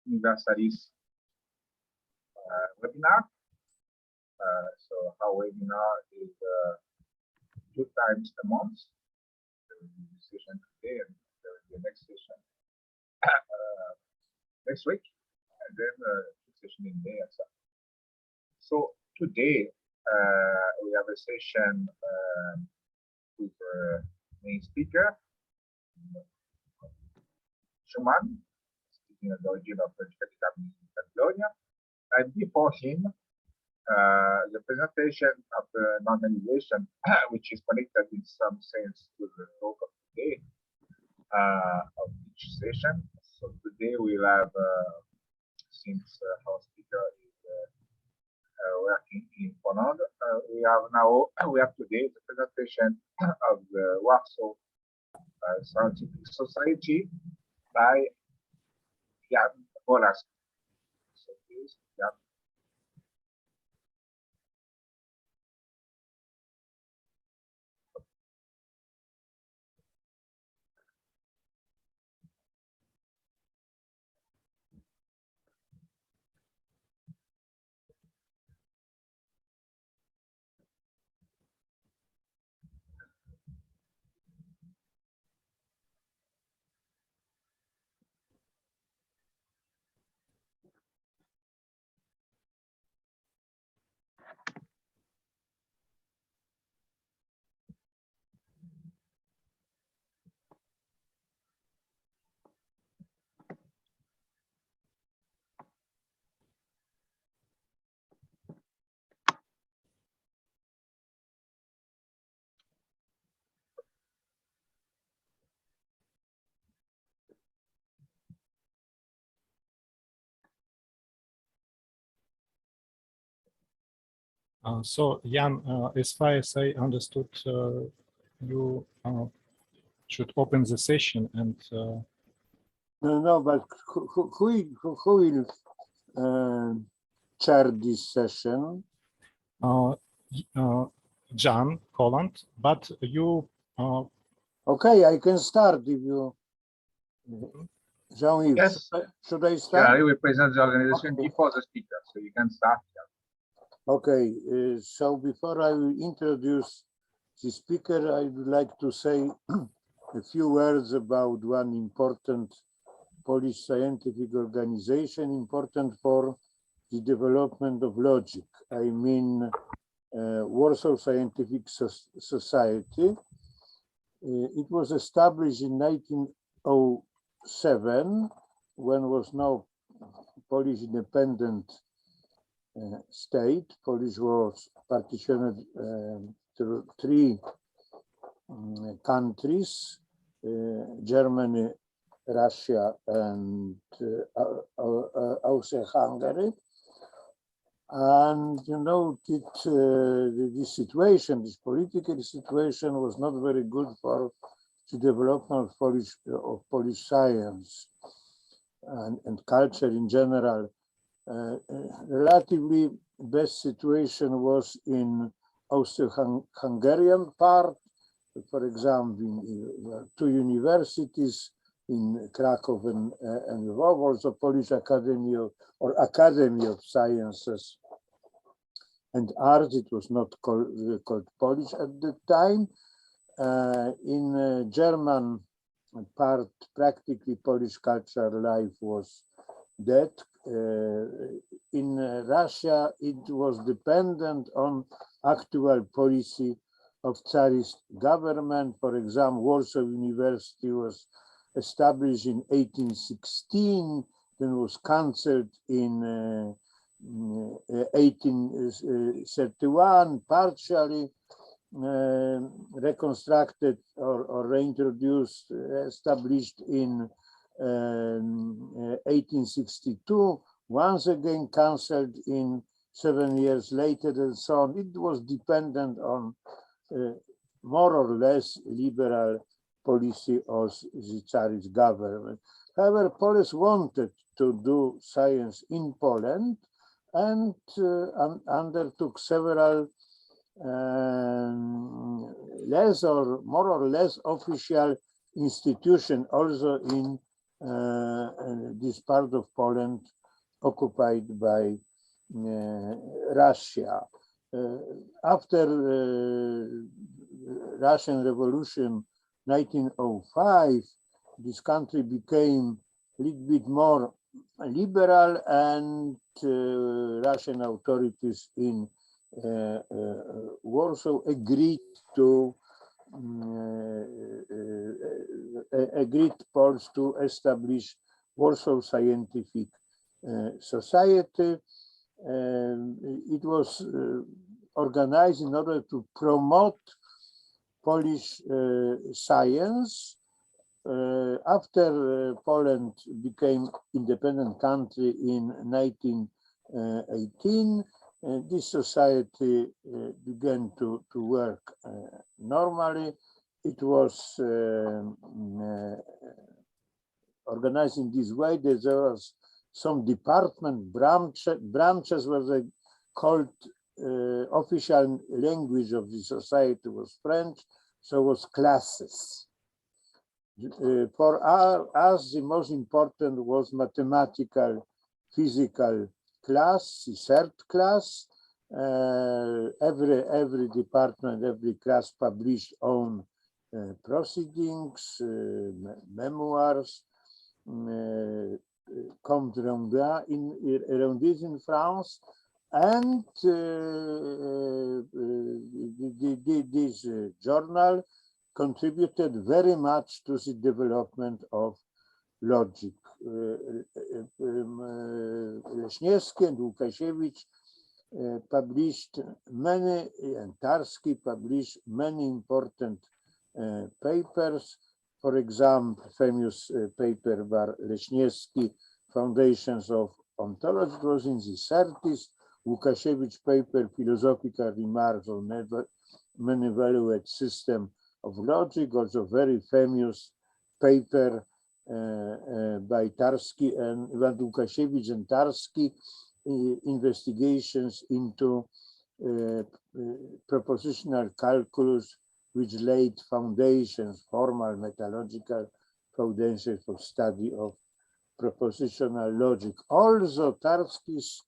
Universalis webinar. So our webinar is 2 times a month. There will be a session today, and there will be a next session next week, and then a session in May and so on. So today we have a session with main speaker Schumann, speaking of the origin of logical determinism in Babylonia, and before him the presentation of the normalization, which is connected in some sense to the talk of today of each session. So today we'll have, since our speaker is working in Poland, we have today the presentation of the Warsaw Scientific Society by Jan-Yves. So please, Jan. So Jan, as far as I understood, you should open the session and. No, but who will chair this session? Jan Holland, but you. Okay, I can start if you. Jean-Yves, Yes. Should I start? Yeah, I will present the organization before the speaker, so you can start. Okay, so before I will introduce the speaker, I would like to say a few words about one important Polish scientific organization, important for the development of logic. I mean, Warsaw Scientific Society. It was established in 1907, when was now Polish independent state. Polish was partitioned to 3 countries, Germany, Russia, and Austria-Hungary. And you know, this situation, this political situation, was not very good for the development of Polish science and culture in general. Relatively best situation was in Austro-Hungarian part. For example, 2 universities in Krakow and Lwów, also Polish Academy of Sciences and Arts. It was not called Polish at the time. In German part, practically Polish cultural life was dead. In Russia, it was dependent on actual policy of Tsarist government. For example, Warsaw University was established in 1816, then was cancelled in 1831, partially reconstructed or reintroduced, established in 1862, once again cancelled in 7 years later, and so on. It was dependent on more or less liberal policy of the Tsarist government. However, Poles wanted to do science in Poland and undertook several less or more or less official institutions also in this part of Poland occupied by Russia. After Russian Revolution 1905, this country became a little bit more liberal, and Russian authorities in Warsaw agreed to Poles to establish Warsaw Scientific Society. It was organized in order to promote Polish science. After Poland became independent country in 1918, this society began to work normally. It was organized in this way that there was some department branches where they called official language of the society was French, so was classes. For us, the most important was mathematical, physical class, the third class. Every department, every class published own proceedings, memoirs, compte rendus in France, and this journal contributed very much to the development of logic. Leśniewski and Łukasiewicz published many, and Tarski published many important papers. For example, famous paper by Leśniewski, Foundations of Ontology, it was in the 30s. Łukasiewicz paper, Philosophical Remarks on Many-Valued System of Logic, also very famous paper by Tarski and Łukasiewicz and Tarski, investigations into propositional calculus, which laid foundations, formal methodological foundations for study of propositional logic. Also, Tarski's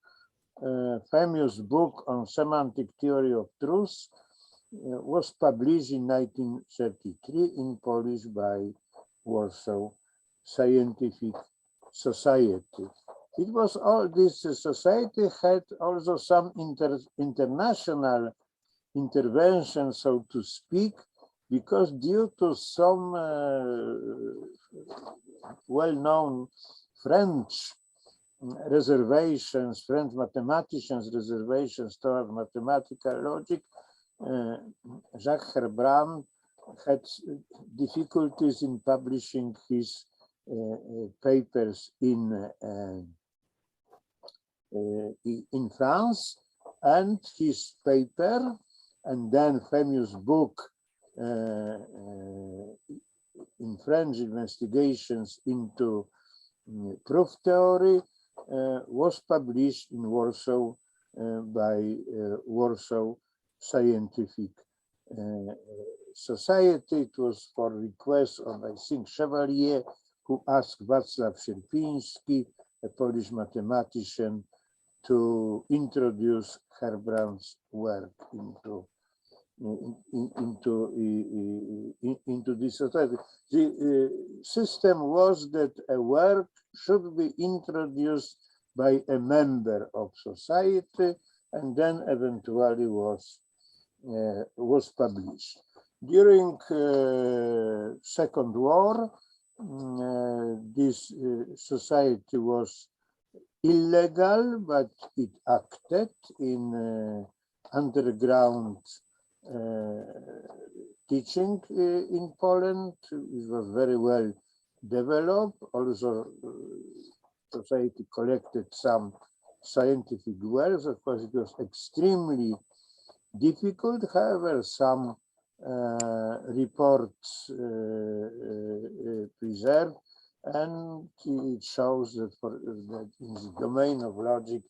famous book on semantic theory of truth was published in 1933 in Polish by Warsaw Scientific Society. It was all this society had also some international intervention, so to speak, because due to some well-known French reservations, French mathematicians' reservations toward mathematical logic, Jacques Herbrand had difficulties in publishing his papers in France, and his paper and then famous book in French, Investigations into Proof Theory, was published in Warsaw by Warsaw Scientific Society. It was for request of, I think, Chevalier, who asked Wacław Sierpiński, a Polish mathematician, to introduce Herbrand's work into this society. The system was that a work should be introduced by a member of society and then eventually was published. During Second War, this society was illegal, but it acted in underground teaching in Poland. It was very well developed. Also, society collected some scientific works. Of course, it was extremely difficult. However, some reports preserved, and it shows that, that in the domain of logic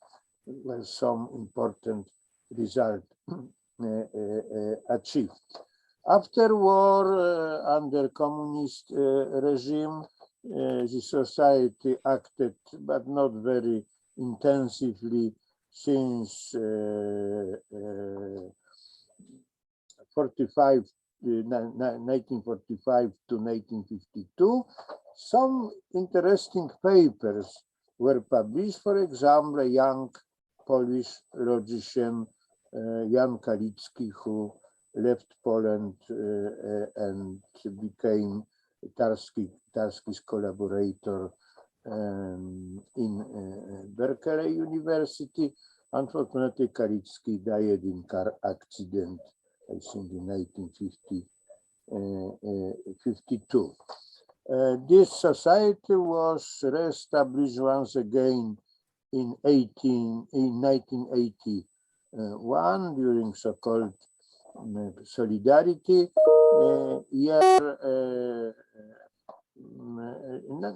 were some important result achieved. After war, under communist regime, the society acted, but not very intensively, since 1945 to 1952. Some interesting papers were published. For example, a young Polish logician, Jan Kalicki, who left Poland and became Tarski's collaborator in Berkeley University. Unfortunately, Kalicki died in car accident, I think in 1952. This society was re-established once again in 1981 during so-called Solidarity year.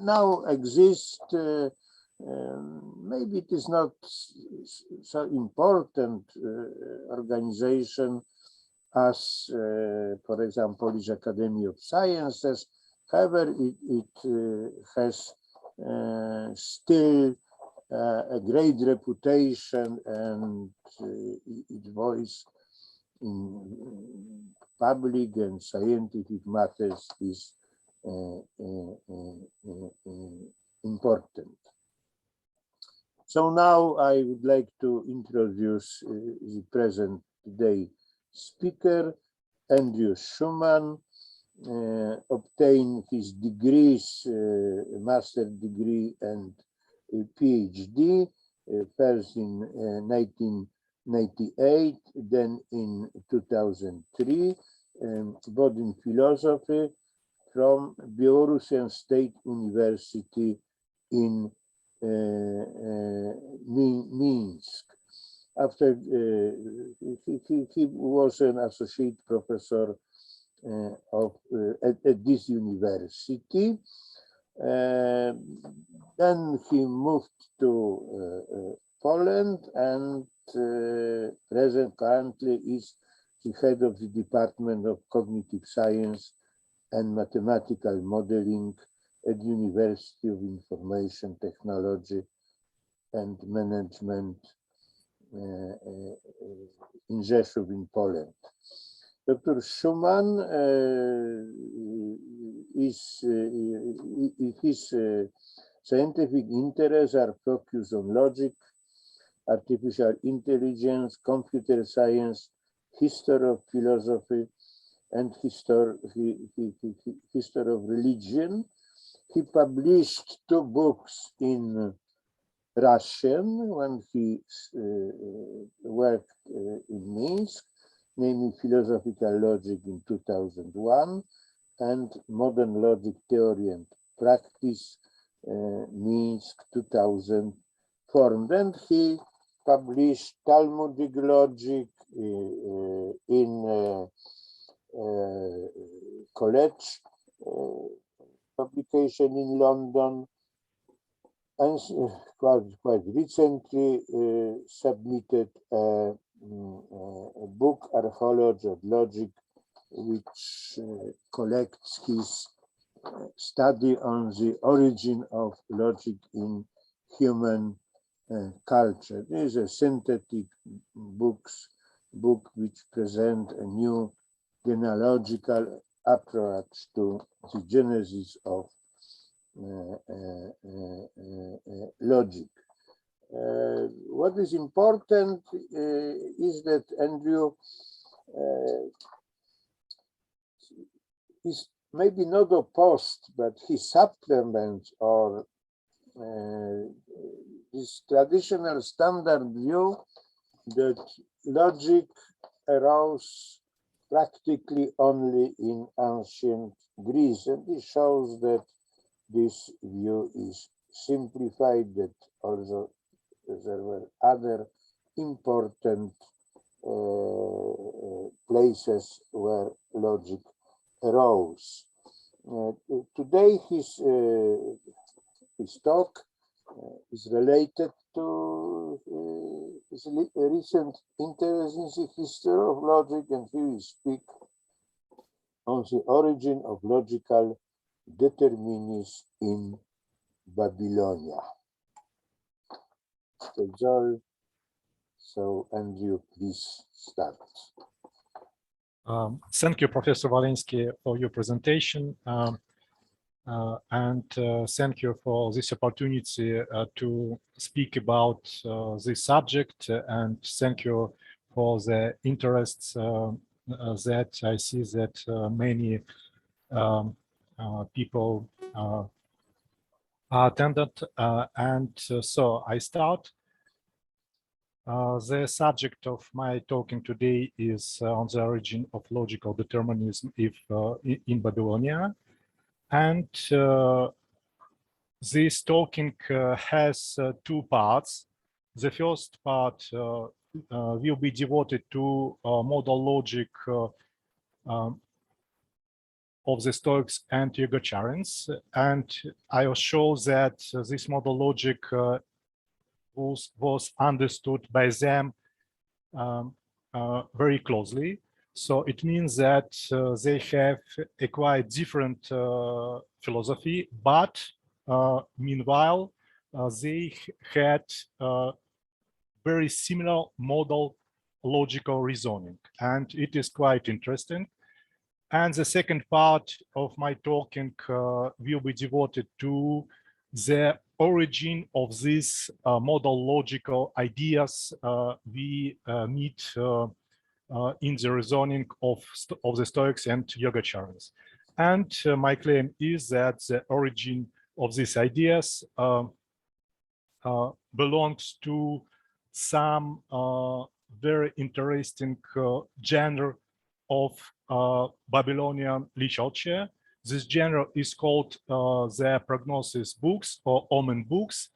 Now exists. Maybe it is not so important organization as, for example, Polish Academy of Sciences. However, it has still a great reputation, and its voice in public and scientific matters is important. So now I would like to introduce the present today speaker, Andrew Schumann. Obtained his degrees, master degree and PhD, first in 1998, then in 2003, both in philosophy from Belarusian State University in Minsk. After he was an associate professor at this university. Then he moved to Poland, and currently is the head of the Department of Cognitive Science and Mathematical Modeling at University of Information Technology and Management in Rzeszów in Poland. Dr. Schumann his scientific interests are focused on logic, artificial intelligence, computer science, history of philosophy, and history of religion. He published 2 books in Russian when he worked in Minsk, namely Philosophical Logic in 2001 and Modern Logic Theory and Practice, Minsk 2004. Then he published Talmudic Logic in college publication in London, and quite recently submitted a book, Archaeology of Logic, which collects his study on the origin of logic in human culture. This is a synthetic book which presents a new genealogical approach to the genesis of logic. What is important is that Andrew is maybe not opposed, but he supplements or this traditional standard view that logic arose practically only in ancient Greece, and this shows that this view is simplified, that also there were other important places where logic arose. Today his talk is related to his recent interest in the history of logic, and he will speak on the origin of logical determinism in Babylonia. That's all. So, Andrew, please start. Thank you, Professor Walensky, for your presentation. And thank you for this opportunity to speak about this subject. And thank you for the interest that I see that many people attended. So I start. The subject of my talking today is on the origin of logical determinism in Babylonia. And this talking has two parts. The first part will be devoted to modal logic of the Stoics and Yogacharans. And I will show that this modal logic was understood by them very closely. So it means that they have a quite different philosophy, but meanwhile, they had very similar modal logical reasoning, and it is quite interesting. And the second part of my talking will be devoted to the origin of these modal logical ideas we meet in the reasoning of the Stoics and Yogacharans. And my claim is that the origin of these ideas belongs to some very interesting genre of Babylonian literature. This genre is called the prognosis books or omen books.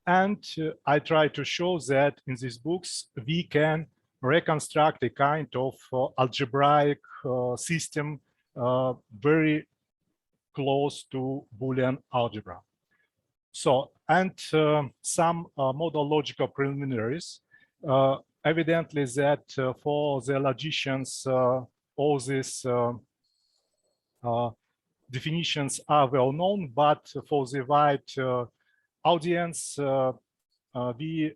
And I try to show that in these books, we can reconstruct a kind of algebraic system very close to Boolean algebra. So, and some modal logical preliminaries. Evidently that for the logicians, all these definitions are well known, but for the wide audience, we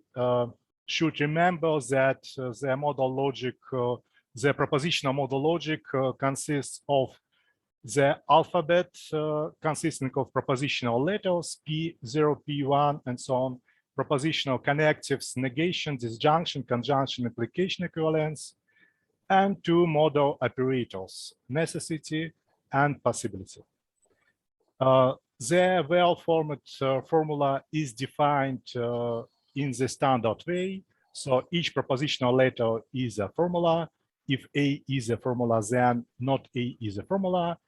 should remember that the modal logic, the propositional modal logic consists of the alphabet consisting of propositional letters, P0, P1, and so on, propositional connectives, negation, disjunction, conjunction, implication equivalence, and two modal operators, necessity and possibility. The well-formed formula is defined in the standard way. So each propositional letter is a formula. If A is a formula, then not A is a formula.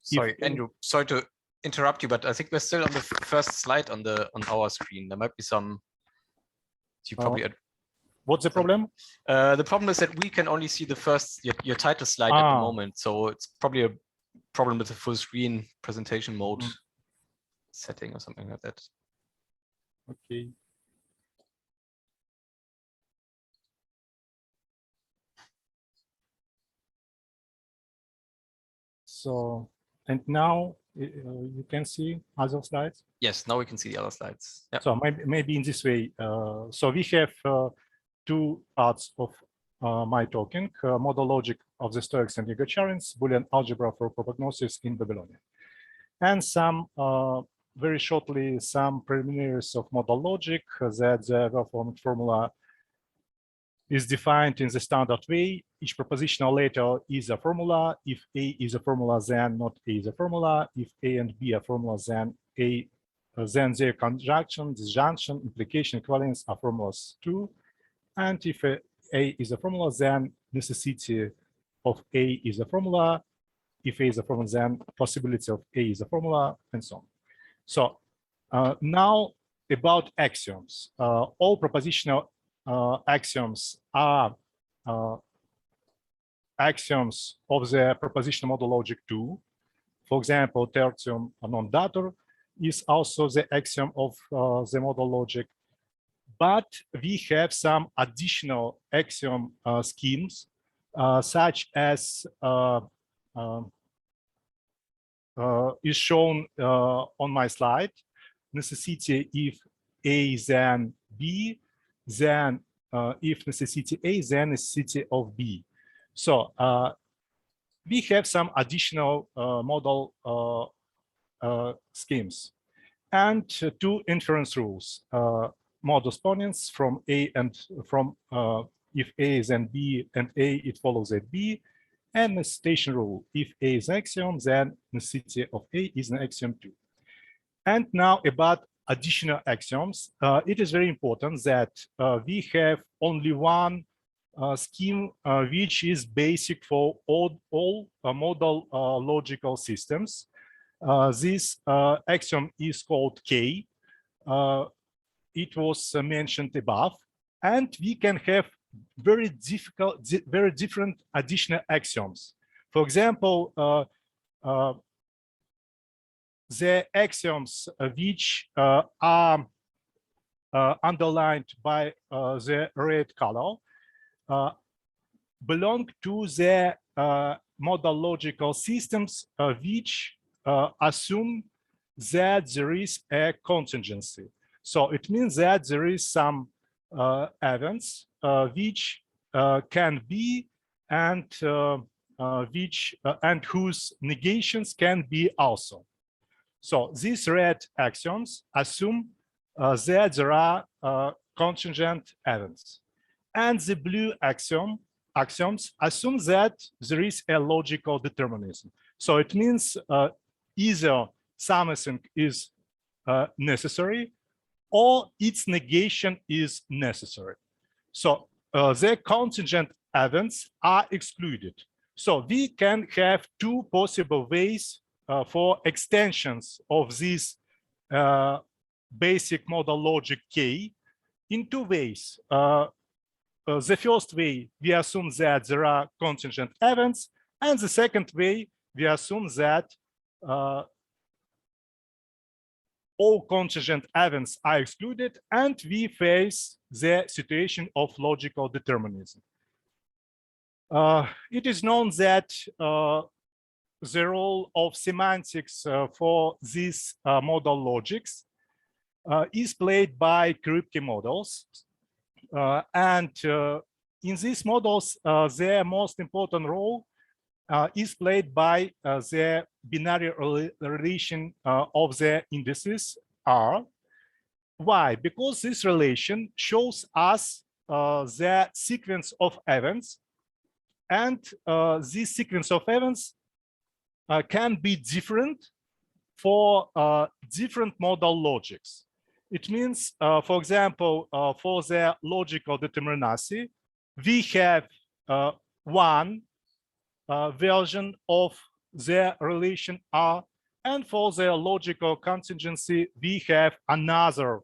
Sorry, Andrew, sorry to interrupt you, but I think we're still on the first slide on our screen. There might be some. You probably. What's the problem? The problem is that we can only see the first your title slide at the moment, so it's probably a problem with the full screen presentation mode setting or something like that. Okay. So, and now you can see other slides? Yes, now we can see the other slides. Yep. So maybe in this way, so we have two parts of my talking, modal logic of the Stoics and Yogacharans, Boolean algebra for prognosis in Babylonia. And some, very shortly, some preliminaries of modal logic, that the well-formed formula is defined in the standard way. Each propositional letter is a formula. If A is a formula, then not A is a formula. If A and B are formulas, then their conjunction, disjunction, implication, equivalence are formulas too. And if A is a formula, then necessity of A is a formula. If A is a formula, then possibility of A is a formula, and so on. So now about axioms. All propositional axioms are axioms of the propositional modal logic 2. For example, tertium non datur is also the axiom of the modal logic. But we have some additional axiom schemes, such as is shown on my slide. Necessity if A then B, then if necessity A, then necessity of B. So we have some additional model schemes and two inference rules. Modus ponens from A and from if A is then B and A, it follows that B, and necessitation rule. If A is an axiom, then necessity of A is an axiom too. And now about additional axioms. It is very important that we have only one scheme which is basic for all modal logical systems. This axiom is called K. It was mentioned above, and we can have very different additional axioms. For example, the axioms which are underlined by the red color belong to the modal logical systems which assume that there is a contingency. So it means that there is some events which can be and whose negations can be also. So these red axioms assume that there are contingent events, and the blue axioms assume that there is a logical determinism. So it means either something is necessary or its negation is necessary. So the contingent events are excluded. So we can have two possible ways for extensions of this basic modal logic K in two ways. The first way, we assume that there are contingent events, and the second way, we assume that all contingent events are excluded, and we face the situation of logical determinism. It is known that the role of semantics for these modal logics is played by Kripke models. And in these models, their most important role is played by the binary relation of the indices R. Why? Because this relation shows us the sequence of events, and this sequence of events can be different for different modal logics. It means, for example, for the logical determinacy, we have one version of the relation R, and for the logical contingency, we have another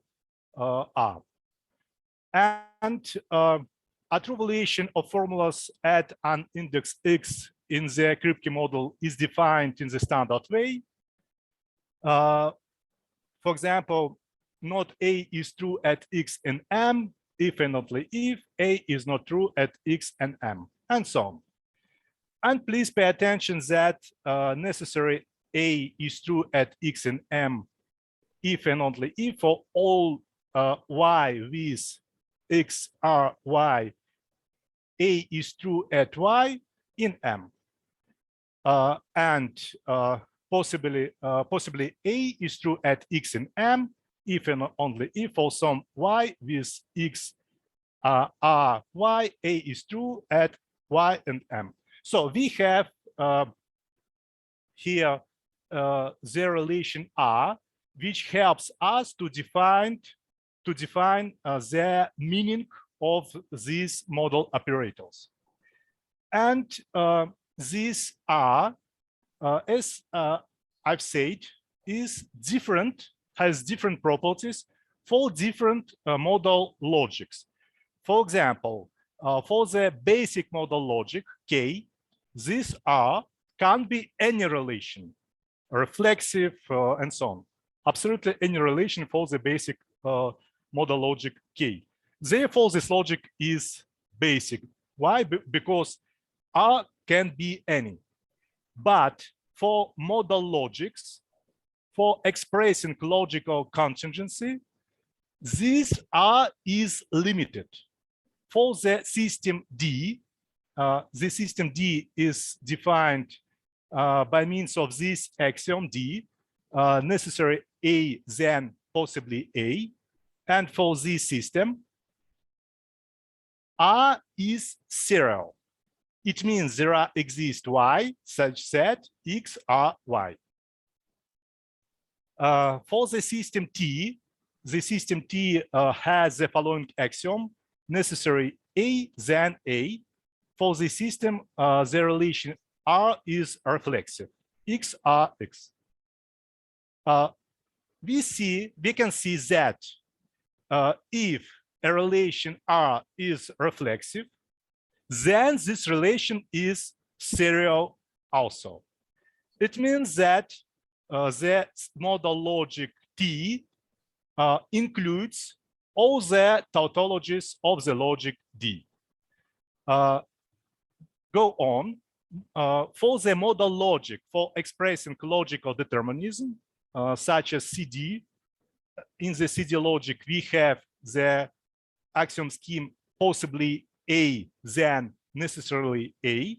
R. And a true relation of formulas at an index X in the Kripke model is defined in the standard way. For example, not A is true at X and M if and only if A is not true at X and M, and so on. And please pay attention that necessary A is true at X and M if and only if for all Y with X, R, Y, A is true at Y in M. And possibly A is true at X and M if and only if for some Y with X, R, Y, A is true at Y and M. So we have here the relation R, which helps us to define the meaning of these modal operators. And this R, as I've said, is different, has different properties for different modal logics. For example, for the basic modal logic K, this R can be any relation, reflexive, and so on. Absolutely any relation for the basic modal logic K. Therefore, this logic is basic. Why? Because R can be any. But for modal logics, for expressing logical contingency, this R is limited. For the system D, the system D is defined by means of this axiom D, necessary A then possibly A. And for this system, R is serial. It means there exists Y such that X are Y. For the system T has the following axiom: necessary A then A. For the system, the relation R is reflexive. X are X. We can see that if a relation R is reflexive, then this relation is serial also. It means that the modal logic T includes all the tautologies of the logic D. Go on. For the modal logic for expressing logical determinism, such as CD, in the CD logic, we have the axiom scheme possibly A then necessarily A.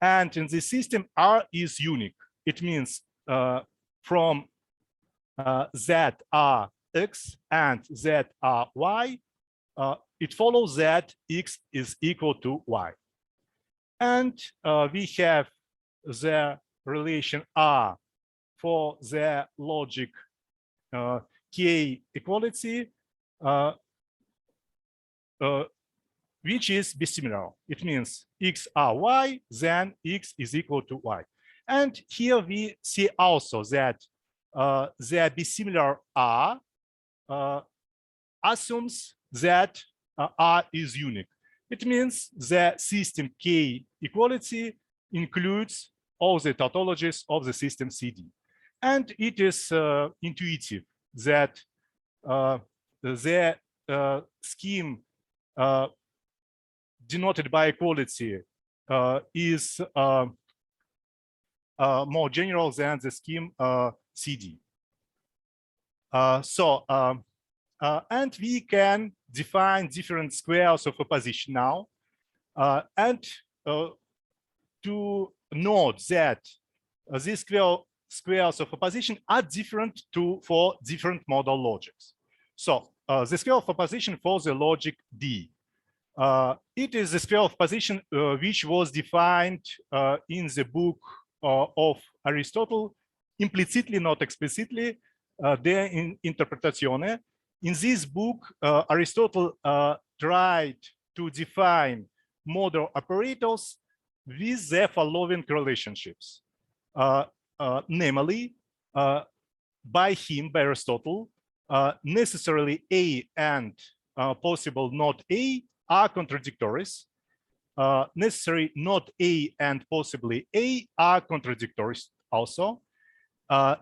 And in the system, R is unique. It means from Z are X and Z are Y, it follows that X is equal to Y. And we have the relation R for the logic K equality, which is bisimilar. It means X are Y, then X is equal to Y. And here we see also that the bisimilar R assumes that R is unique. It means the system K equality includes all the tautologies of the system CD. And it is intuitive that the scheme denoted by equality is more general than the scheme CD. And we can define different squares of opposition now, and to note that these squares of opposition are different for different modal logics. So the square of opposition for the logic D. It is the square of opposition which was defined in the book of Aristotle, implicitly, not explicitly, De Interpretatione. In this book, Aristotle tried to define modal operators with the following relationships. Namely, by Aristotle, necessarily A and possible not A are contradictories. Necessary not A and possibly A are contradictories also.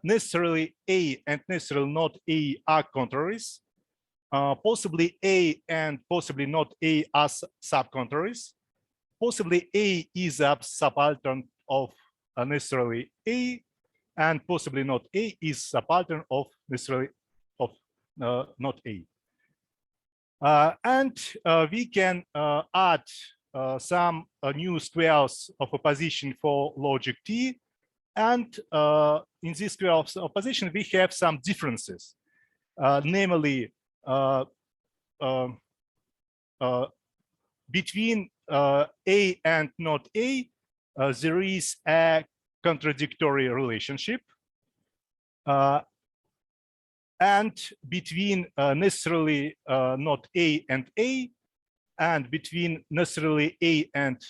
Necessarily A and necessarily not A are contraries. Possibly A and possibly not A are subcontraries. Possibly A is a subaltern of necessarily A, and possibly not A is subaltern of necessarily of not A. And we can add some new squares of opposition for logic T. And in this square of opposition, we have some differences, namely between A and not A, there is a contradictory relationship. And between necessarily not A and A, and between necessarily A and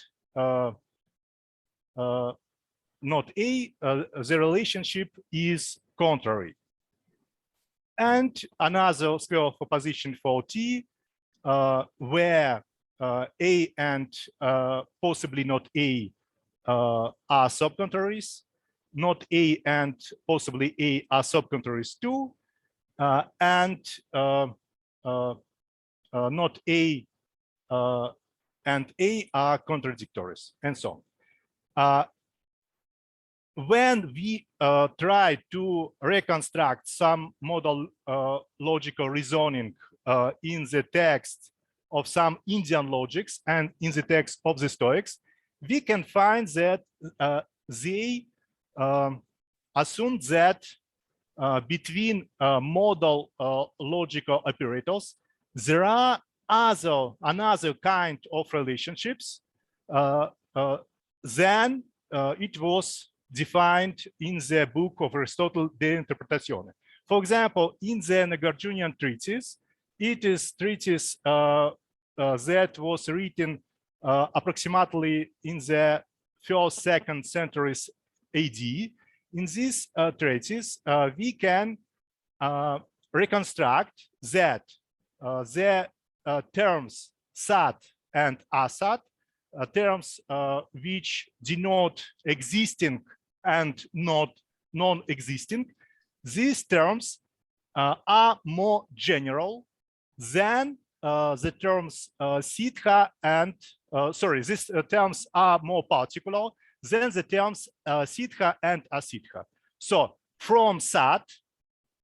not A, the relationship is contrary. And another square of opposition for T, where A and possibly not A are subcontraries, not A and possibly A are subcontraries too, and not A and A are contradictories, and so on. when we try to reconstruct some model logical reasoning in the text of some Indian logics and in the text of the Stoics, we can find that they assume that between modal logical operators, there are another kind of relationships than it was defined in the book of Aristotle, De Interpretatione. For example, in the Nagarjunian treatise, it is treatise that was written approximately in the 1st, 2nd centuries AD. In this treatise, we can reconstruct that the terms sat and asat, terms which denote existing and not non-existing, these terms are more general than the terms sitha and these terms are more particular than the terms sitha and asitha. So from sat,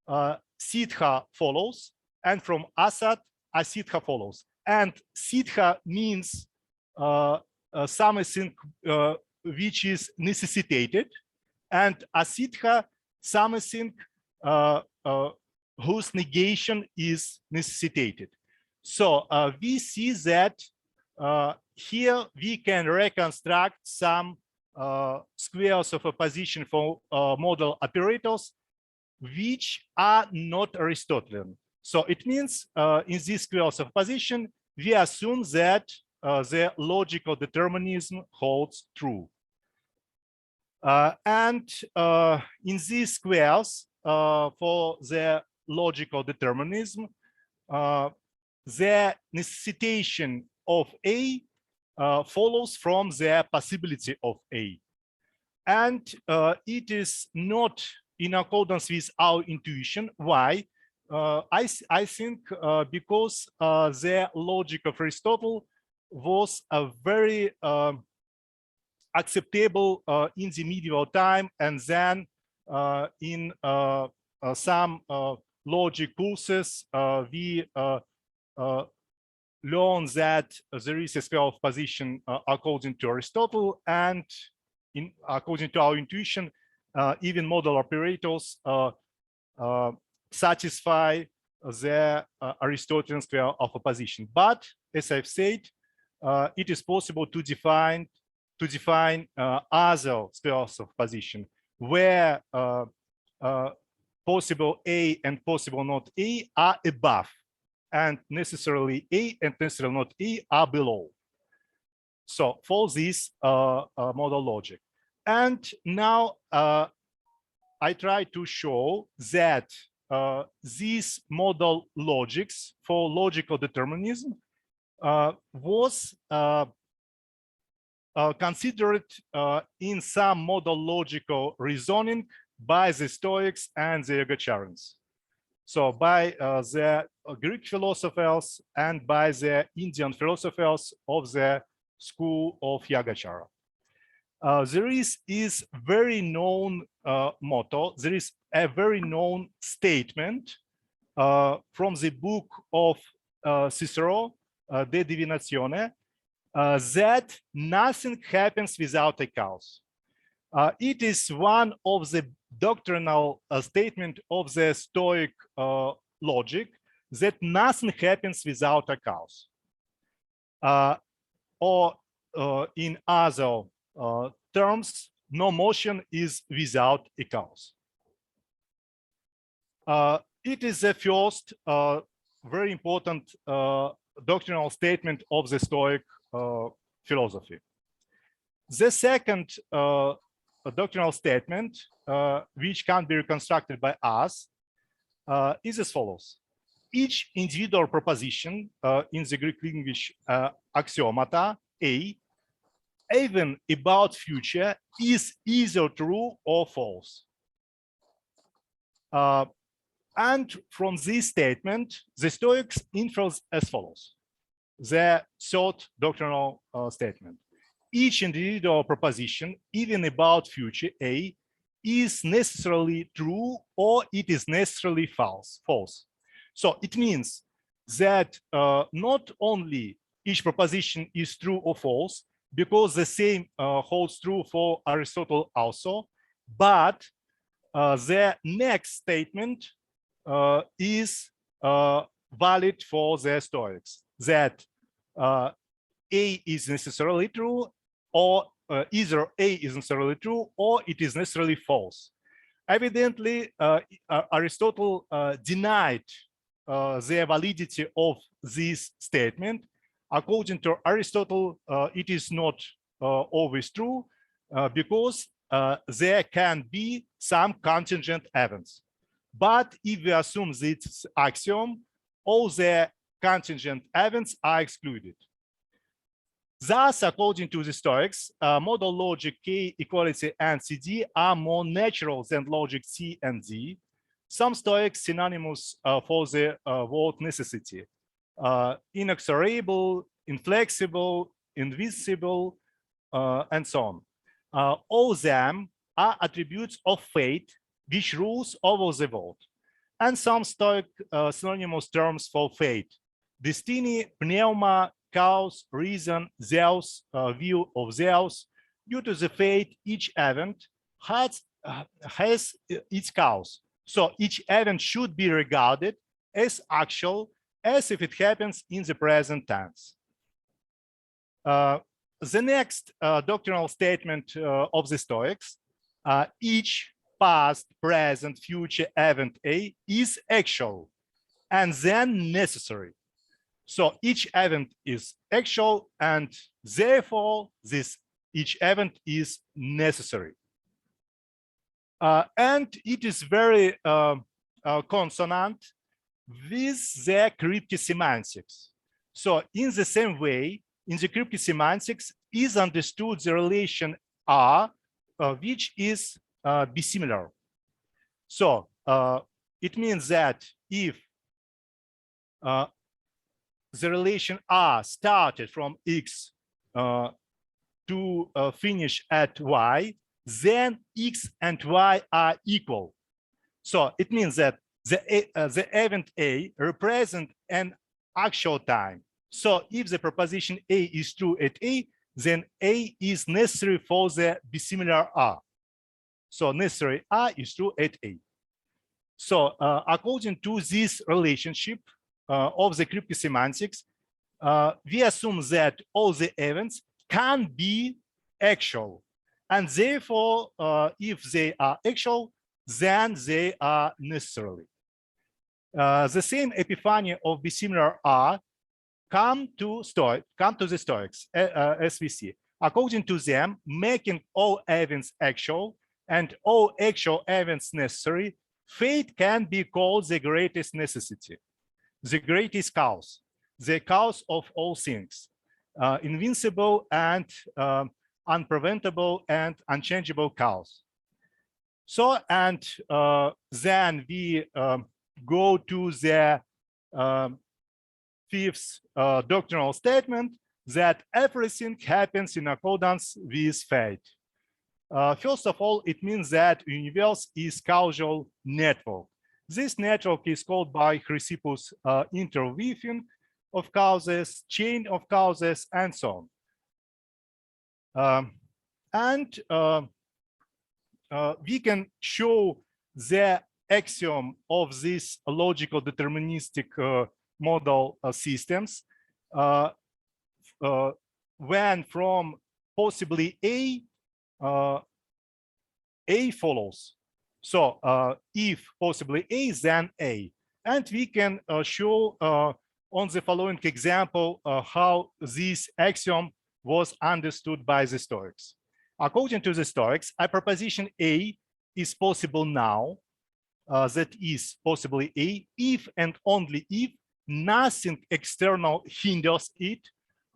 sitha follows, and from asat, asitha follows. And sitha means something which is necessitated, and asitha something whose negation is necessitated. So we see that here we can reconstruct some squares of opposition for modal operators which are not Aristotelian. So it means in these squares of opposition, we assume that the logical determinism holds true. And in these squares for the logical determinism, the necessitation of A follows from the possibility of A. And it is not in accordance with our intuition. Why? I think because the logic of Aristotle was a very acceptable in the medieval time, and then in some logic courses we learn that there is a square of position according to Aristotle, and according to our intuition, even modal operators satisfy the Aristotelian square of opposition. But as I've said, it is possible to define other squares of position where possible A and possible not A are above, and necessarily A and necessarily not A are below. So for this modal logic. And now I try to show that these modal logics for logical determinism was considered in some modal logical reasoning by the Stoics and the Yogacarans. So by the Greek philosophers and by the Indian philosophers of the school of Yogacara. There is very known motto, there is a very known statement from the book of Cicero, De Divinatione, that nothing happens without a cause. It is one of the doctrinal statement of the Stoic logic that nothing happens without a cause. Or in other terms, no motion is without a cause. It is the first very important doctrinal statement of the Stoic philosophy. The second doctrinal statement, which can be reconstructed by us, is as follows. Each individual proposition in the Greek language axiomata, A, even about future, is either true or false. And from this statement, the Stoics infer as follows. The third doctrinal statement. each individual proposition, even about future A, is necessarily true or it is necessarily false. So it means that not only each proposition is true or false, because the same holds true for Aristotle also, but the next statement is valid for the Stoics, that A is necessarily true, or either A is necessarily true or it is necessarily false. Evidently, Aristotle denied the validity of this statement. According to Aristotle, it is not always true because there can be some contingent events. But if we assume this axiom, all the contingent events are excluded. Thus, according to the Stoics, modal logic K, equality, and CD are more natural than logic C and D. Some Stoics synonymous for the word necessity: inexorable, inflexible, invisible, and so on. All of them are attributes of fate which rules over the world. And some Stoic synonymous terms for fate: destiny, pneuma, chaos, reason, Zeus, view of Zeus. Due to the fate, each event has its cause. So each event should be regarded as actual, as if it happens in the present tense. The next doctrinal statement of the Stoics: each past, present, future event A is actual and then necessary. So each event is actual, and therefore each event is necessary. And it is very consonant with the cryptic semantics. So in the same way, in the cryptic semantics is understood the relation R, which is bisimilar. So it means that if the relation R started from X to finish at Y, then X and Y are equal. So it means that the event A represents an actual time. So if the proposition A is true at A, then A is necessary for the bisimilar R. So necessary R is true at A. So according to this relationship of the cryptic semantics, we assume that all the events can be actual. And therefore, if they are actual, then they are necessarily. The same epiphany of bisimilar R come to the Stoics, as we see. According to them, making all events actual and all actual events necessary, fate can be called the greatest necessity, the greatest cause, the cause of all things, invincible and unpreventable and unchangeable cause. So, and then we go to the fifth doctrinal statement, that everything happens in accordance with fate. First of all, it means that the universe is causal network. This network is called by Chrysippus interweaving of causes, chain of causes, and so on. We can show the axiom of these logical deterministic model systems when from possibly A follows. So if possibly A, then A. And we can show on the following example how this axiom was understood by the Stoics. According to the Stoics, a proposition A is possible now, that is possibly A, if and only if nothing external hinders it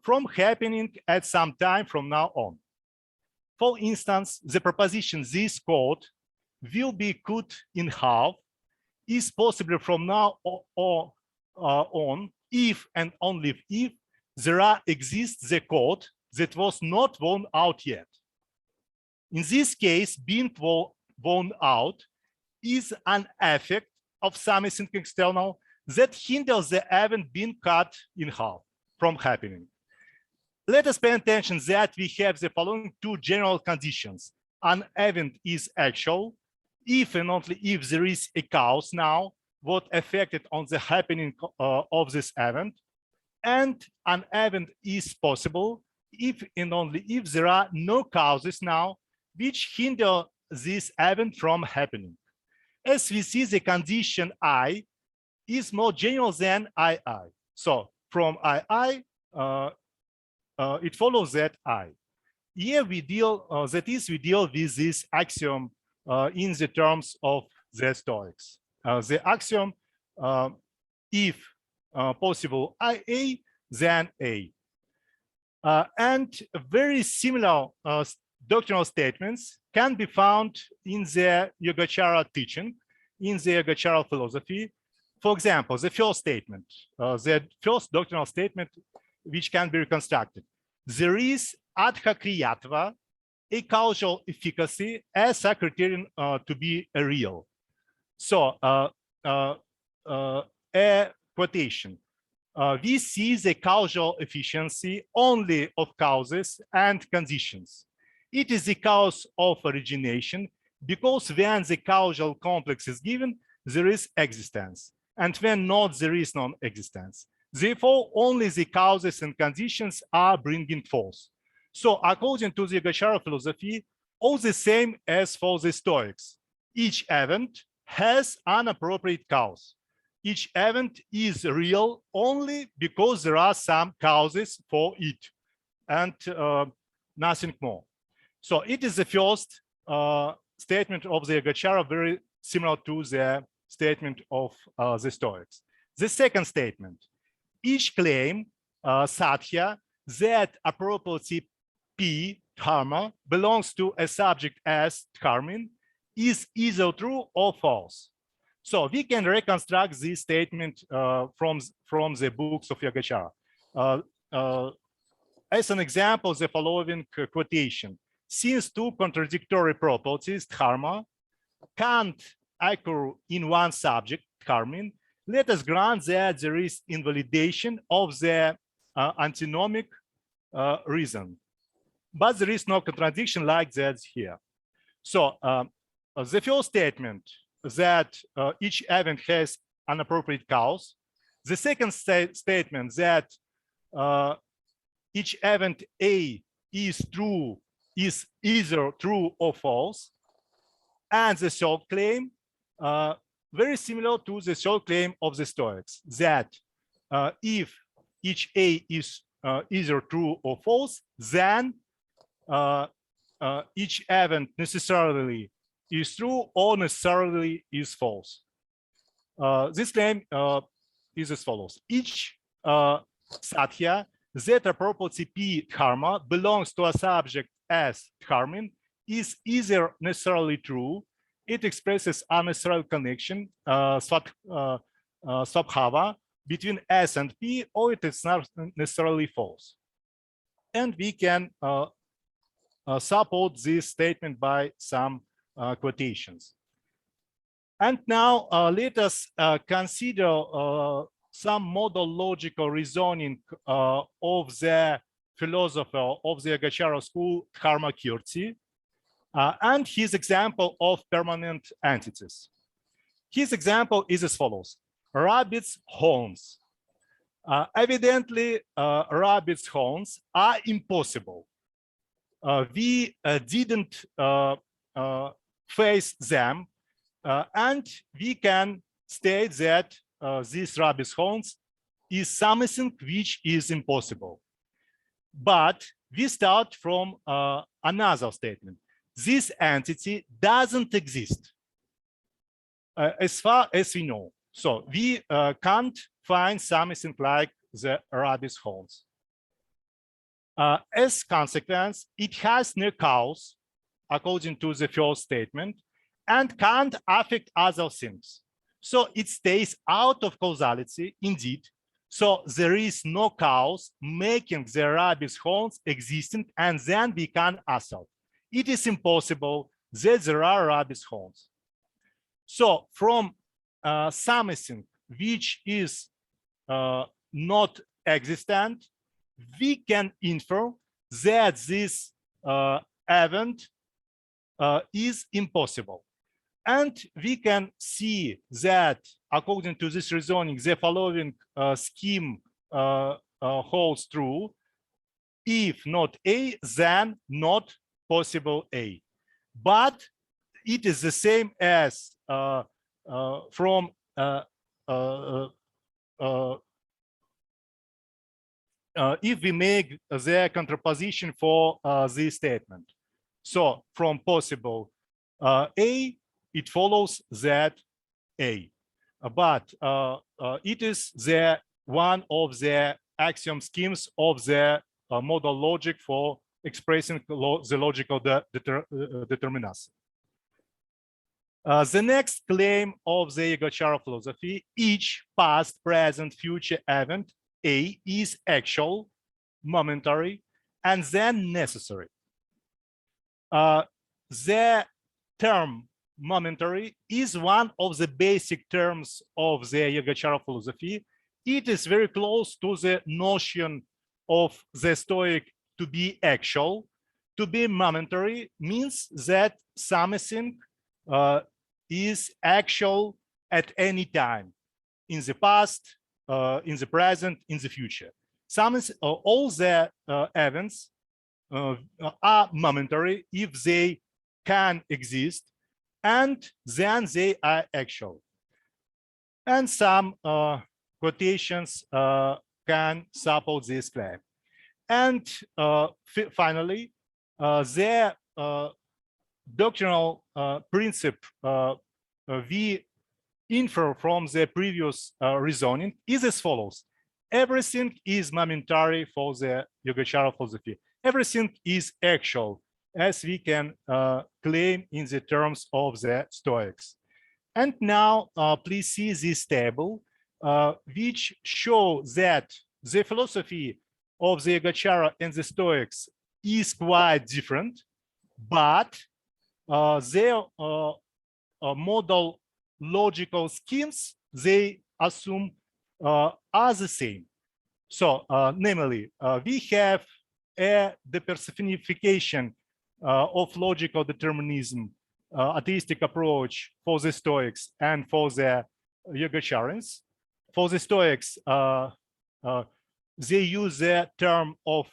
from happening at some time from now on. For instance, the proposition this code will be cut in half is possible from now on if and only if there exists the code that was not won out yet. In this case, being won out is an effect of something external that hinders the event being cut in half from happening. Let us pay attention that we have the following two general conditions. An event is actual if and only if there is a cause now what affected on the happening of this event, and an event is possible if and only if there are no causes now which hinder this event from happening. As we see, the condition I is more general than II. So from II, it follows that I. Here we deal, we deal with this axiom in the terms of the Stoics. The axiom, if possible IA, then A. And very similar doctrinal statements can be found in the Yogacara teaching, in the Yogacara philosophy. For example, the first statement, the first doctrinal statement which can be reconstructed. There is adhakriyatva, a causal efficacy as a criterion to be a real. So a quotation. We see the causal efficiency only of causes and conditions. It is the cause of origination because when the causal complex is given, there is existence. And when not, there is non-existence. Therefore, only the causes and conditions are bringing forth. So according to the Yogacara philosophy, all the same as for the Stoics, each event has an appropriate cause. Each event is real only because there are some causes for it and nothing more. So it is the first statement of the Yogacara, very similar to the statement of the Stoics. The second statement, each claim, Sathya, that a property P, dharma, belongs to a subject as dharmin, is either true or false. So we can reconstruct this statement from the books of Yogacara. As an example, the following quotation. Since two contradictory properties, dharma, can't occur in one subject, dharmin, let us grant that there is invalidation of the antinomic reason. But there is no contradiction like that here. So the first statement that each event has an appropriate cause. The second statement that each event A is true, is either true or false. And the third claim, very similar to the third claim of the Stoics, that if each A is either true or false, then each event necessarily is true or necessarily is false. This claim is as follows. Each Sathya, that a property P dharma belongs to a subject as dharmin, is either necessarily true, it expresses a necessary connection, swabhava, between S and P, or it is not necessarily false. And we can support this statement by some quotations. And now let us consider some model logical reasoning of the philosopher of the Yogacara school, Dharmakirti, and his example of permanent entities. His example is as follows. Rabbits' horns. Evidently, rabbits' horns are impossible. We didn't face them, and we can state that these rabbit's horns is something which is impossible. But we start from another statement. This entity doesn't exist as far as we know. So we can't find something like the rabbit's horns. As consequence, it has no cause, according to the first statement, and can't affect other things. So it stays out of causality, indeed. So there is no cause making the rabbit horns existent and then we can assert. It is impossible that there are rabbit horns. So from something which is not existent, we can infer that this event is impossible. And we can see that according to this reasoning, the following scheme holds true. If not A, then not possible A. But it is the same as from if we make the contraposition for this statement. So from possible A, it follows that A. But it is the one of the axiom schemes of the modal logic for expressing the logical determinacy. The next claim of the Yogacara philosophy: each past, present, future event A is actual, momentary, and then necessary. The term momentary is one of the basic terms of the Yogacara philosophy. It is very close to the notion of the Stoic to be actual. To be momentary means that something is actual at any time, in the past, in the present, in the future. All the events are momentary if they can exist, and then they are actual. And some quotations can support this claim. And finally, the doctrinal principle we infer from the previous reasoning is as follows: everything is momentary for the Yogacara philosophy. Everything is actual, as we can claim in the terms of the Stoics. And now please see this table, which shows that the philosophy of the Yogacara and the Stoics is quite different, but their modal logical schemes they assume are the same. So, namely, we have the personification of logical determinism, atheistic approach for the Stoics and for the Yogacharans. For the Stoics, they use the term of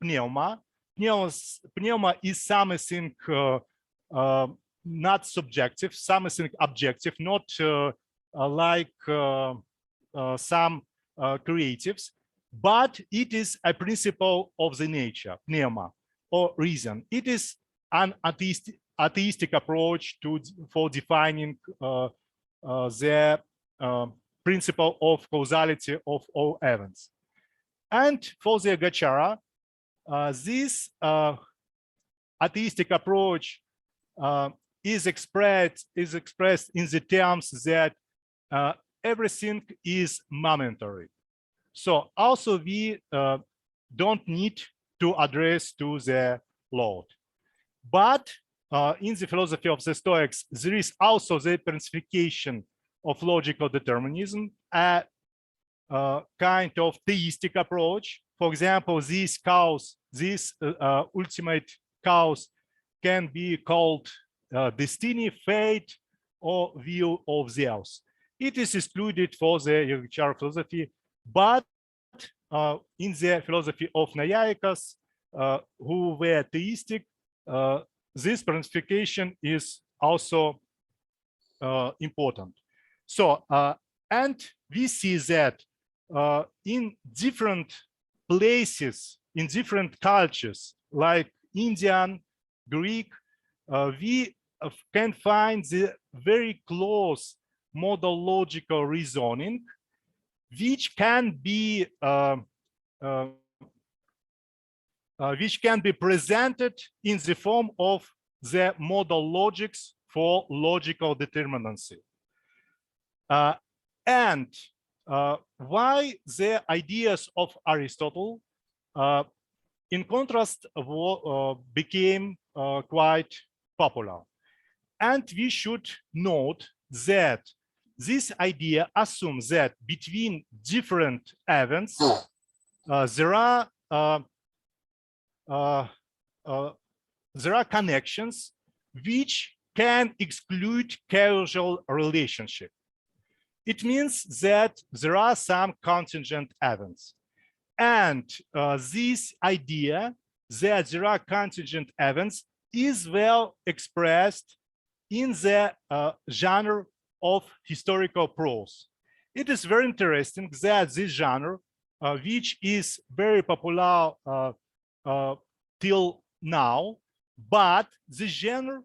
pneuma. Pneuma is something not subjective, something objective, not like some creatives, but it is a principle of the nature, pneuma, or reason. It is an atheistic approach for defining the principle of causality of all events. And for the Yogacara, this atheistic approach is expressed in the terms that everything is momentary. So also we don't need to address to the Lord. But in the philosophy of the Stoics, there is also the personification of logical determinism, a kind of theistic approach. For example, this cause, this ultimate cause can be called destiny, fate, or will of Zeus. It is excluded for the Yogacara philosophy, but in the philosophy of Naiyaicos, who were theistic, this personification is also important. So, and we see that in different places, in different cultures, like Indian, Greek, we can find the very close modal logical reasoning, which can be presented in the form of the modal logics for logical determinacy. And why the ideas of Aristotle, in contrast, became quite popular. And we should note that this idea assumes that between different events, there are connections which can exclude causal relationship. It means that there are some contingent events. And this idea that there are contingent events is well expressed in the genre of historical prose. It is very interesting that this genre, which is very popular till now, but the genre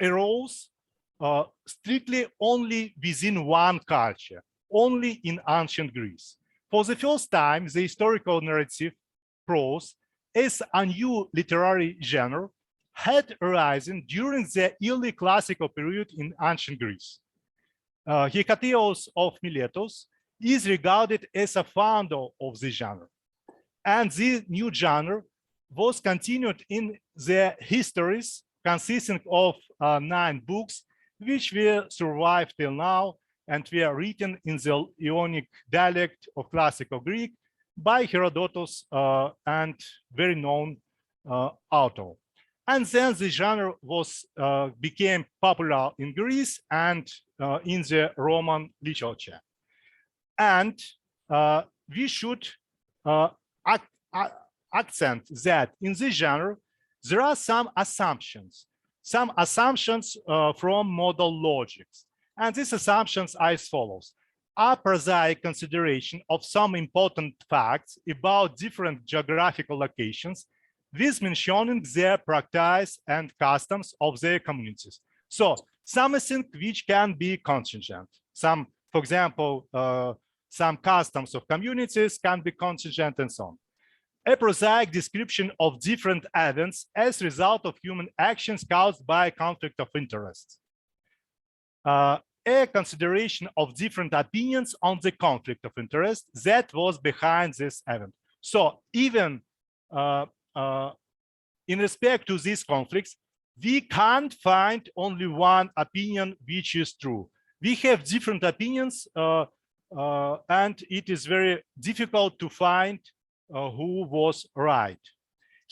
arose strictly only within one culture, only in ancient Greece. For the first time, the historical narrative prose as a new literary genre had arisen during the early classical period in ancient Greece. Hecataios of Miletus is regarded as a founder of the genre. And this new genre was continued in the histories consisting of 9 books, which will survive till now and were written in the Ionic dialect of classical Greek by Herodotus and very known author. And then the genre became popular in Greece and in the Roman literature. And we should accent that in this genre, there are some assumptions from modal logics. And these assumptions are as follows: a prosaic consideration of some important facts about different geographical locations, with mentioning their practice and customs of their communities. So something which can be contingent. For example, some customs of communities can be contingent and so on. A prosaic description of different events as a result of human actions caused by conflict of interests. A consideration of different opinions on the conflict of interest that was behind this event. So even in respect to these conflicts, we can't find only one opinion which is true. We have different opinions and it is very difficult to find who was right.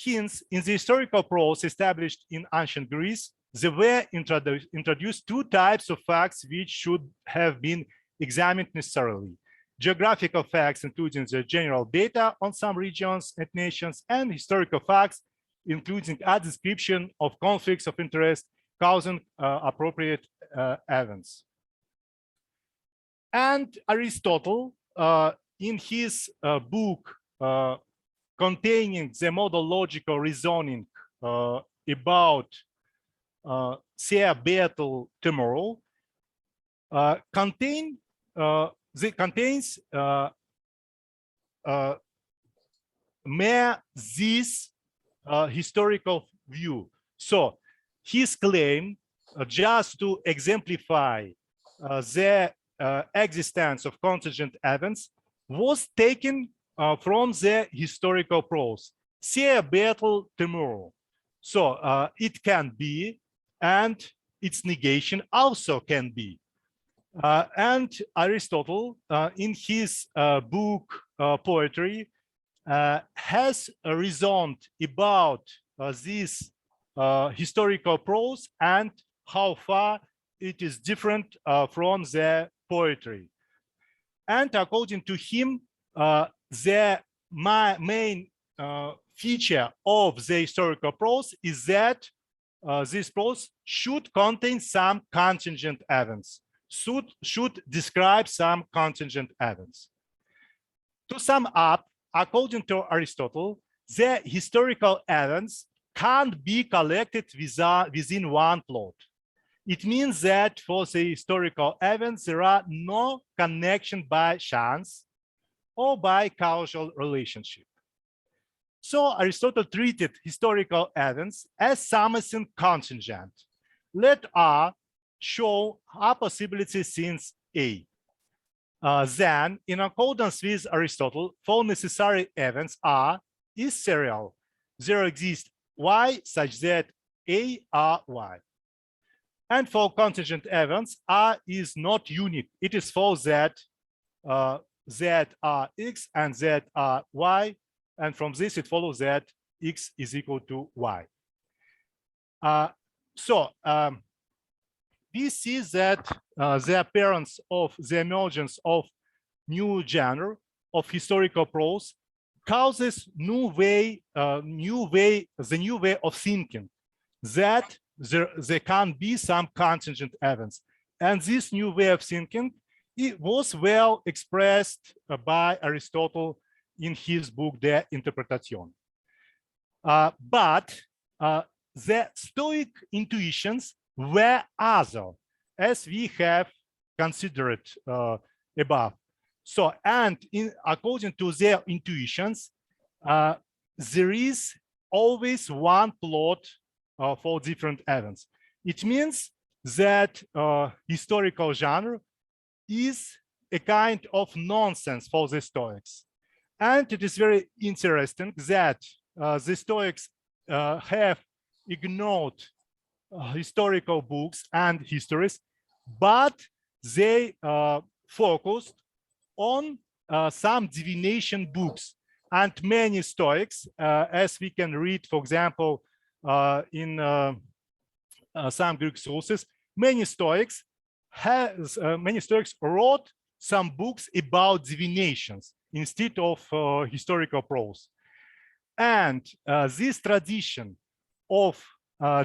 Hence, in the historical prose established in ancient Greece, there were introduced 2 types of facts which should have been examined necessarily: geographical facts, including the general data on some regions and nations, and historical facts, including a description of conflicts of interest causing appropriate events. And Aristotle, in his book containing the modal logical reasoning about Sea Battle Tomorrow, contains mere this historical view. So his claim, just to exemplify the existence of contingent events, was taken from the historical prose. Sea Battle Tomorrow. So it can be, and its negation also can be. And Aristotle, in his book Poetry, has reasoned about this historical prose and how far it is different from the poetry. And according to him, the main feature of the historical prose is that this prose should contain some contingent events, should describe some contingent events. To sum up, according to Aristotle, the historical events can't be collected within one plot. It means that for the historical events, there are no connection by chance or by causal relationship. So Aristotle treated historical events as something contingent. Let R show a possibility since A. then, in accordance with Aristotle, all necessary events are is serial. There exists y such that A are y. And for contingent events, R is not unique. It is for Z, Z are X and Z are Y. And from this, it follows that X is equal to Y. We see that the appearance of the emergence of new genre of historical prose causes the new way of thinking, that there can be some contingent events. And this new way of thinking, it was well expressed by Aristotle in his book, De Interpretation. But the Stoic intuitions were other, as we have considered above. So, and according to their intuitions, there is always one plot for different events. It means that historical genre is a kind of nonsense for the Stoics. And it is very interesting that the Stoics have ignored historical books and histories, but they focused on some divination books. And many Stoics, as we can read, for example, in some Greek sources, many Stoics wrote some books about divinations instead of historical prose. And this tradition of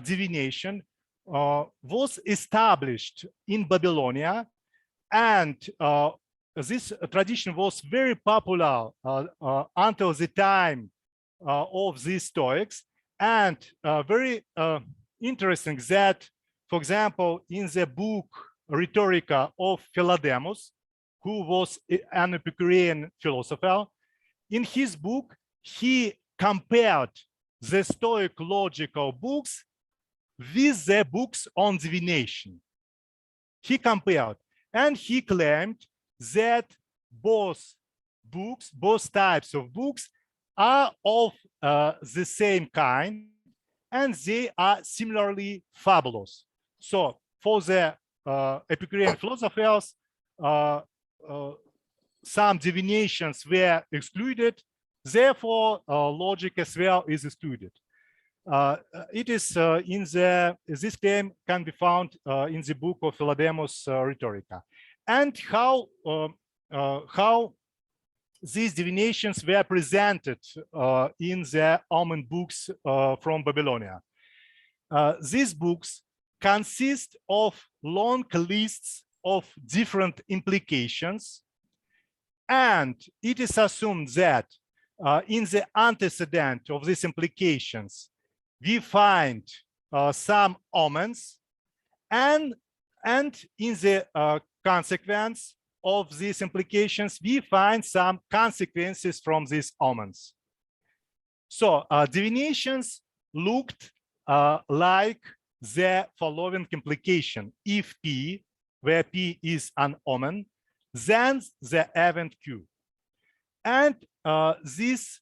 divination was established in Babylonia, and this tradition was very popular until the time of these Stoics, and very interesting that, for example, in the book Rhetorica of Philodemus, who was an Epicurean philosopher, in his book, he compared the Stoic logical books with the books on divination. He compared, and he claimed that both types of books are of the same kind, and they are similarly fabulous. So for the Epicurean philosophers, some divinations were excluded, therefore logic as well is excluded. It is this claim can be found in the book of Philodemus Rhetorica. And how these divinations were presented in the omen books from Babylonia. These books consist of long lists of different implications, and it is assumed that in the antecedent of these implications, we find some omens, and in the consequence of these implications, we find some consequences from these omens. So divinations looked like the following implication: if P, where P is an omen, then the event Q. And this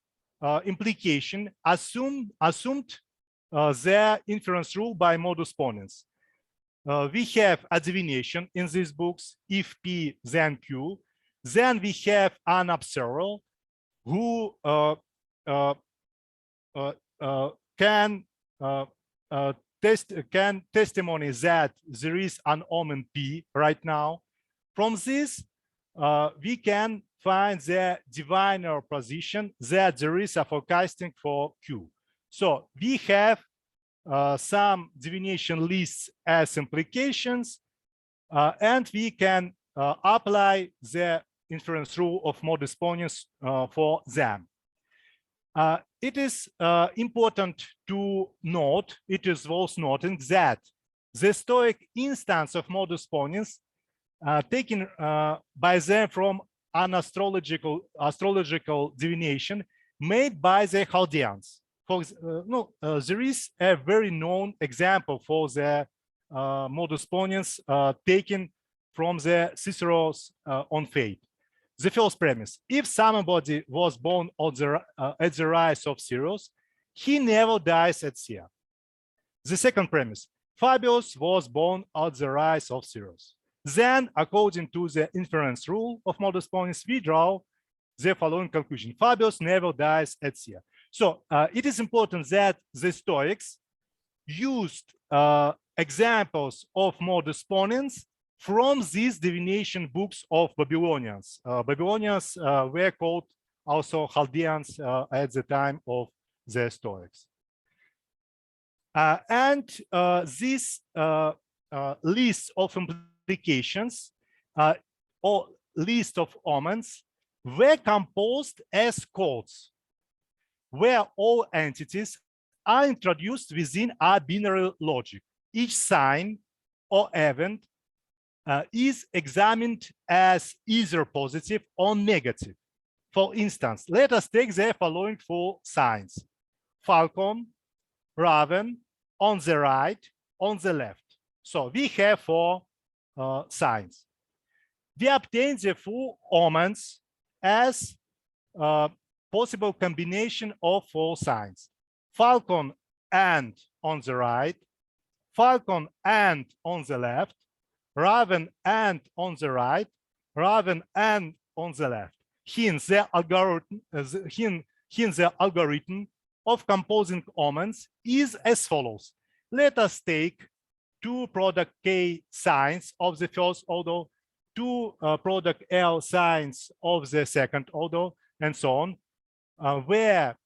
implication assumed the inference rule by modus ponens. We have a divination in these books, if P, then Q. Then we have an observer who can testimony that there is an omen P right now. From this, we can find the diviner position that there is a forecasting for Q. So we have some divination lists as implications, and we can apply the inference rule of modus ponens for them. It is important to note, it is worth noting that the Stoic instance of modus ponens taken by them from an astrological divination made by the Chaldeans. There is a very known example for the modus ponens taken from the Cicero's on fate. The first premise: if somebody was born at the rise of Ceres, he never dies at sea. The second premise: Fabius was born at the rise of Ceres. Then, according to the inference rule of modus ponens, we draw the following conclusion: Fabius never dies at sea. So it is important that the Stoics used examples of modus ponens from these divination books of Babylonians. Babylonians were called also Chaldeans at the time of the Stoics. This list of implications or list of omens were composed as codes, where all entities are introduced within a binary logic. Each sign or event is examined as either positive or negative. For instance, let us take the following four signs: falcon, raven, on the right, on the left. So we have four signs. We obtain the four omens as possible combination of four signs: falcon and on the right, falcon and on the left, raven and on the right, raven and on the left. Hence, the algorithm of composing omens is as follows. Let us take two product K signs of the first order, two product L signs of the second order, and so on, where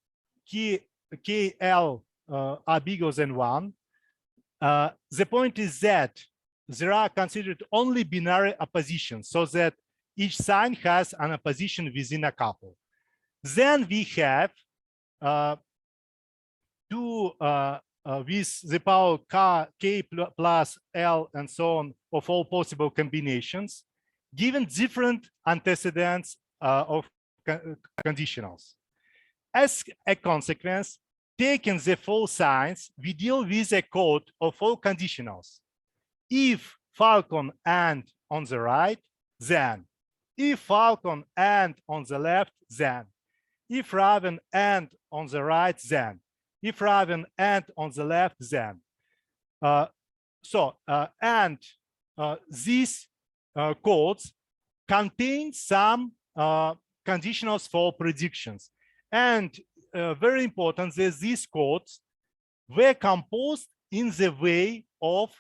KL are bigger than 1. The point is that there are considered only binary oppositions, so that each sign has an opposition within a couple. Then we have two with the power K plus L and so on of all possible combinations, given different antecedents of conditionals. As a consequence, taking the four signs, we deal with a code of all conditionals. If falcon and on the right, then. If falcon and on the left, then. If raven and on the right, then. If raven and on the left, then. These codes contain some conditionals for predictions. And very important that these codes were composed in the way of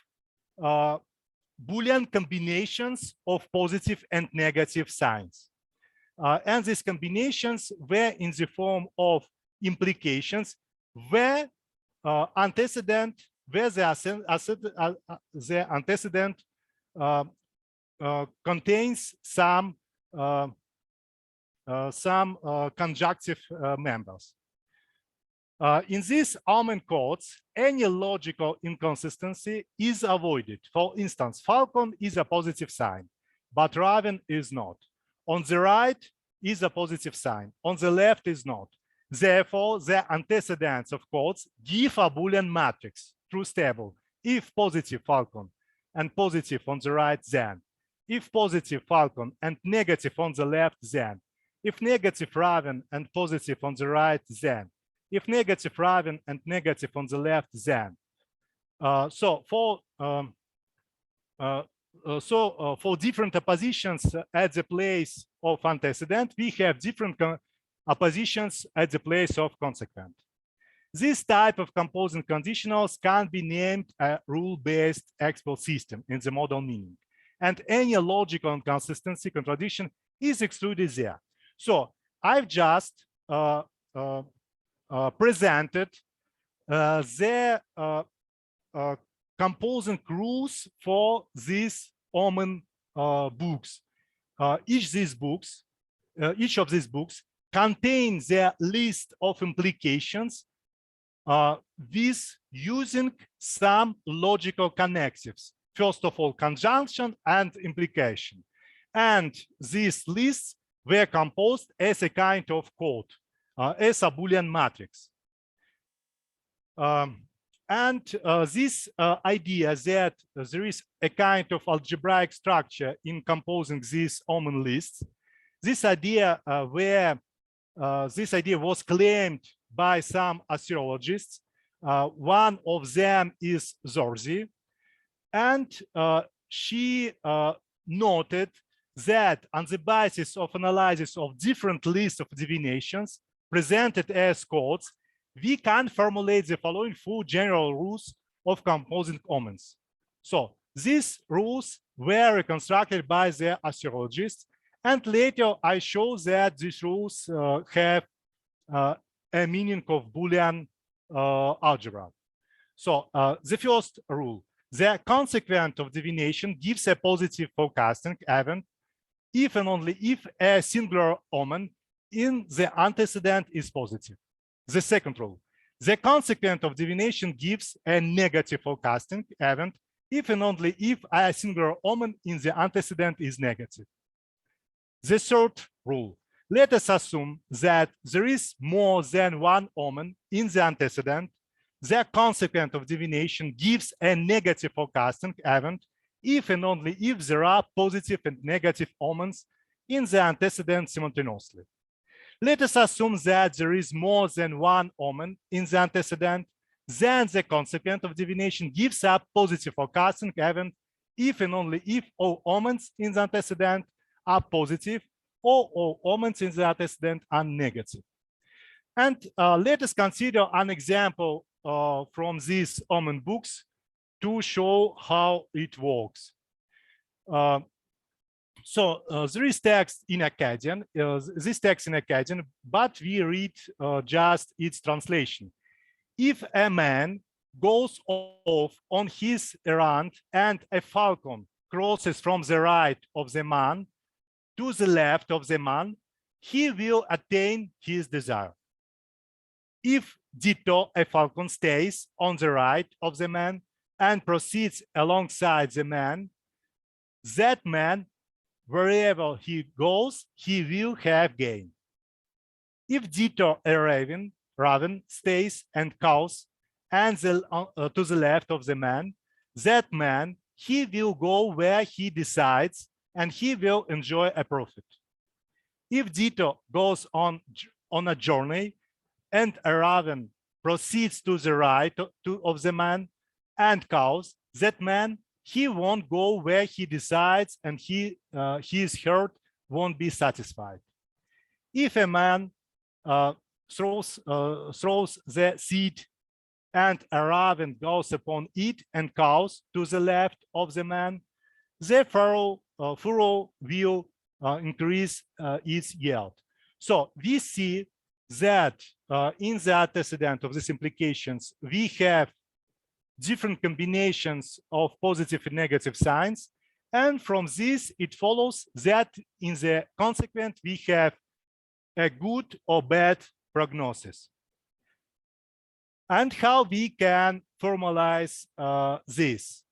Boolean combinations of positive and negative signs. And these combinations were in the form of implications where the antecedent contains some conjunctive members. In these omen codes, any logical inconsistency is avoided. For instance, falcon is a positive sign, but raven is not. On the right is a positive sign, on the left is not. Therefore, the antecedents of codes give a Boolean matrix, truth table. If positive falcon and positive on the right, then. If positive falcon and negative on the left, then. If negative raven and positive on the right, then. If negative raven and negative on the left, then. For different oppositions at the place of antecedent, we have different oppositions at the place of consequent. This type of composing conditionals can be named a rule-based expert system in the model meaning, and any logical inconsistency contradiction is excluded there. So I've just presented the composing rules for these omen books. Each of these books contains their list of implications with using some logical connectives. First of all, conjunction and implication. And these lists were composed as a kind of code, as a Boolean matrix. And this idea that there is a kind of algebraic structure in composing these Omen lists, this idea was claimed by some assyriologists. One of them is Zorzi, and she noted that on the basis of analysis of different lists of divinations presented as codes, we can formulate the following 4 general rules of composing omens. So these rules were reconstructed by the assyriologists, and later I show that these rules have a meaning of Boolean algebra. So the first rule: the consequent of divination gives a positive forecasting event if and only if a singular omen in the antecedent is positive. The second rule: the consequent of divination gives a negative forecasting event if and only if a singular omen in the antecedent is negative. The third rule: let us assume that there is more than one omen in the antecedent. The consequent of divination gives a negative forecasting event if and only if there are positive and negative omens in the antecedent simultaneously. Let us assume that there is more than one omen in the antecedent. Then the consequent of divination gives a positive forecasting event if and only if all omens in the antecedent are positive or all omens in the antecedent are negative. And let us consider an example from these omen books to show how it works. So there is text in Akkadian, this text in Akkadian, but we read just its translation. If a man goes off on his errand and a falcon crosses from the right of the man to the left of the man, he will attain his desire. If ditto, a falcon stays on the right of the man and proceeds alongside the man, that man, wherever he goes, he will have gain. If ditto, a raven stays and caws and to the left of the man, that man, he will go where he decides and he will enjoy a profit. If ditto goes on a journey and a raven proceeds to the right of the man and caws, that man, he won't go where he decides and his herd won't be satisfied. If a man throws the seed and a raven goes upon it and caws to the left of the man, the furrow will increase its yield. So we see that in the antecedent of these implications, we have different combinations of positive and negative signs. And from this, it follows that in the consequent, we have a good or bad prognosis. And how we can formalize this?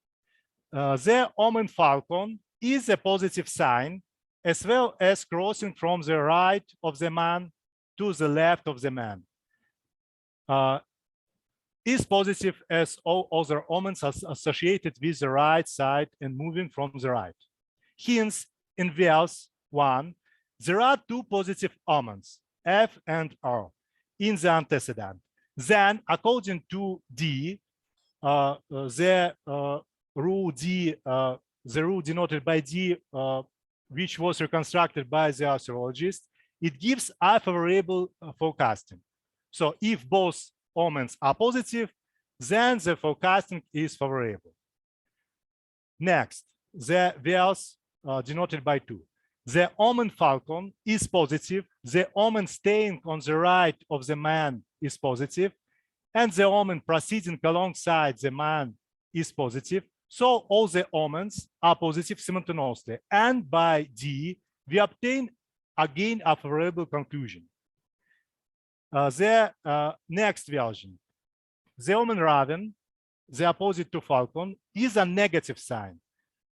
The omen falcon is a positive sign, as well as crossing from the right of the man to the left of the man. Is positive as all other omens associated with the right side and moving from the right. Hence, in verse 1, there are 2 positive omens, F and R, in the antecedent. Then, according to D, the rule denoted by D, which was reconstructed by the assyriologist, it gives a favorable forecasting. So if both omens are positive, then the forecasting is favorable. Next, the verse denoted by 2. The omen falcon is positive, the omen staying on the right of the man is positive, and the omen proceeding alongside the man is positive. So all the omens are positive simultaneously. And by D, we obtain again a favorable conclusion. The next version, the omen raven, the opposite to falcon, is a negative sign.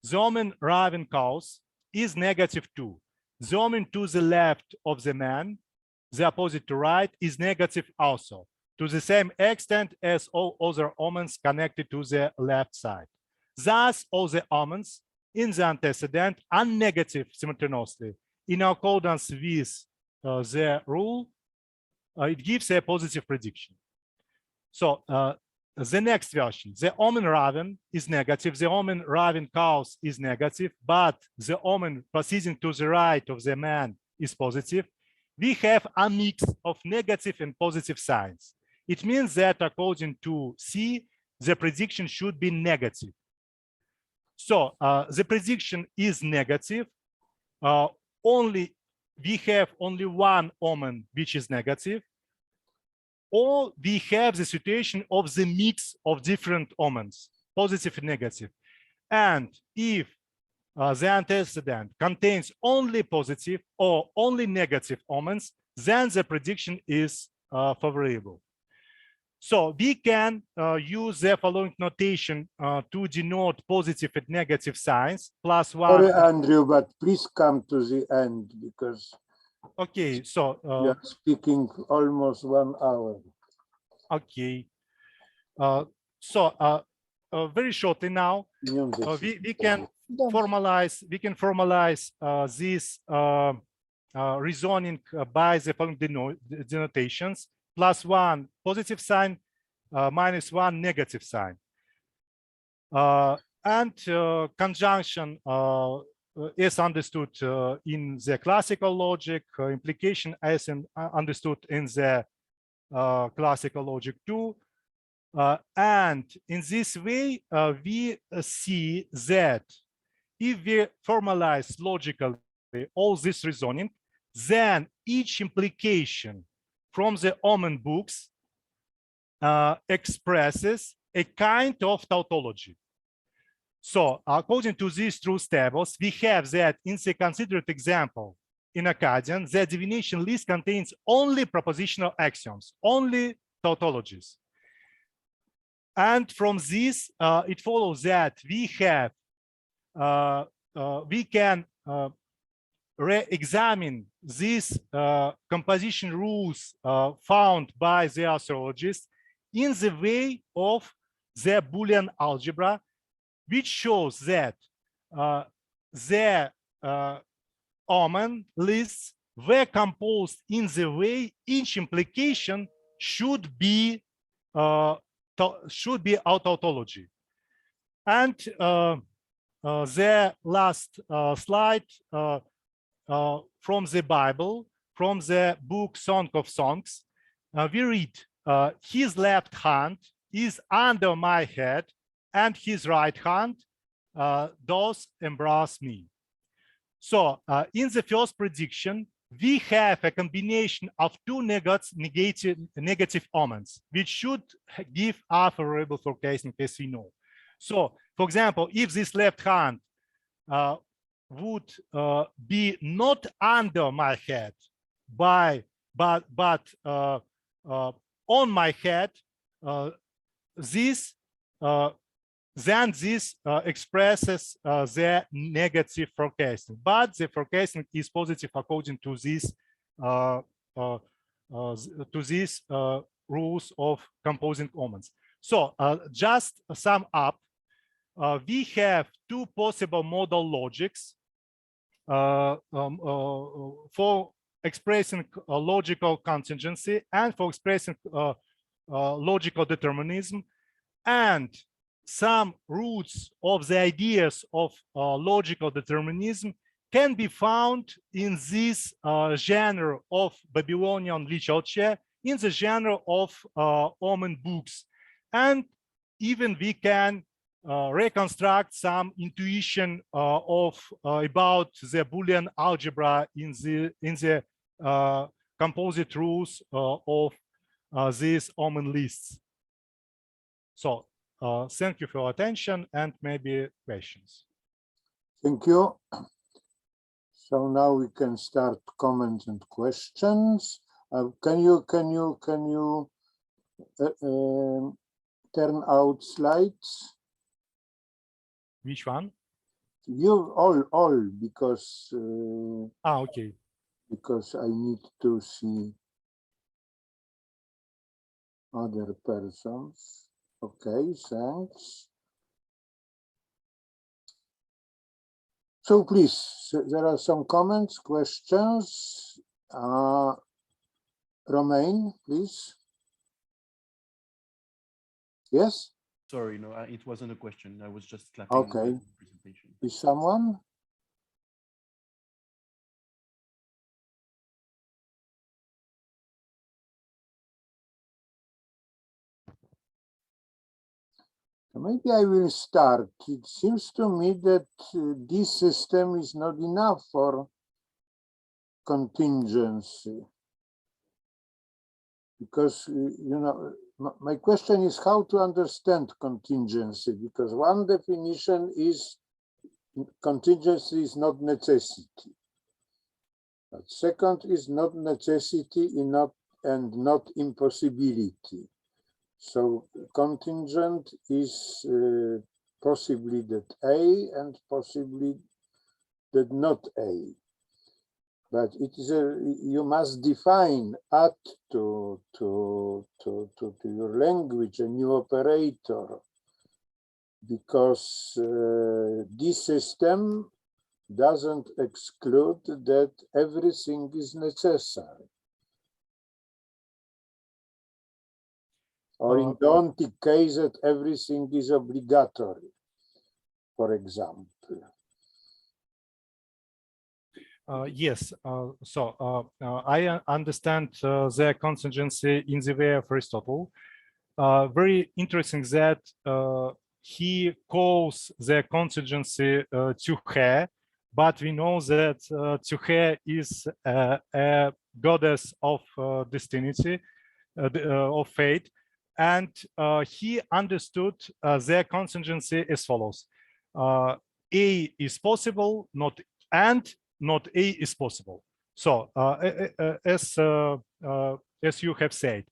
The omen raven caws is negative 2. The omen to the left of the man, the opposite to right, is negative also. to the same extent as all other omens connected to the left side. Thus, all the omens in the antecedent are negative simultaneously. In accordance with the rule, it gives a positive prediction. So the next version, the omen Raven is negative, the omen Raven cows is negative, but the omen proceeding to the right of the man is positive. We have a mix of negative and positive signs. It means that according to C, the prediction should be negative. So the prediction is negative. We have only one omen which is negative, or we have the situation of the mix of different omens, positive and negative. And if the antecedent contains only positive or only negative omens, then the prediction is favorable. So we can use the following notation to denote positive and negative signs. +1. Sorry, Andrew, but please come to the end because okay, so you're speaking almost 1 hour. Okay. So very shortly now, we can formalize this reasoning by the following denotations: +1 positive sign, -1 negative sign, and conjunction is understood in the classical logic, implication as understood in the classical logic too. And in this way, we see that if we formalize logically all this reasoning, then each implication from the omen books expresses a kind of tautology. So according to these truth tables, we have that in the considered example in Akkadian, the divination list contains only propositional axioms, only tautologies. And from this, it follows that we have, we can re-examine these composition rules found by the astrologists in the way of the Boolean algebra, which shows that the omen lists were composed in the way each implication should be a tautology. And the last slide from the Bible, from the book Song of Songs, we read, his left hand is under my head and his right hand does embrace me. So in the first prediction, we have a combination of two negative omens, which should give a favorable forecasting, as we know. So, for example, if this left hand would be not under my head, but on my head, then this expresses the negative forecasting, but the forecasting is positive according to this rules of composing omens. So just sum up, we have two possible modal logics for expressing logical contingency and for expressing logical determinism, and some roots of the ideas of logical determinism can be found in this genre of Babylonian literature, in the genre of omen books. And even we can reconstruct some intuition of about the Boolean algebra in the composite rules of these omen lists. So thank you for your attention and maybe questions. Thank you. So now we can start comments and questions. Can you turn out slides? Which one? You all because okay. Because I need to see. other persons. Okay, thanks. So please, there are some comments, questions. Romain, please. Yes? Sorry, no, it wasn't a question. I was just clapping. Okay. The presentation. Is someone? Maybe I will start. It seems to me that this system is not enough for contingency. Because, you know, my question is how to understand contingency, because one definition is contingency is not necessity. But second is not necessity and not impossibility. So contingent is possibly that A and possibly that not A. But it is you must define add to your language a new operator, because this system doesn't exclude that everything is necessary. Or in the case that everything is obligatory, for example. Yes, I understand the contingency in the way of Aristotle. Very interesting that he calls the contingency Tyche, but we know that Tyche is a goddess of destiny, of fate, and he understood their contingency as follows: A is possible, not A is possible. So as you have said,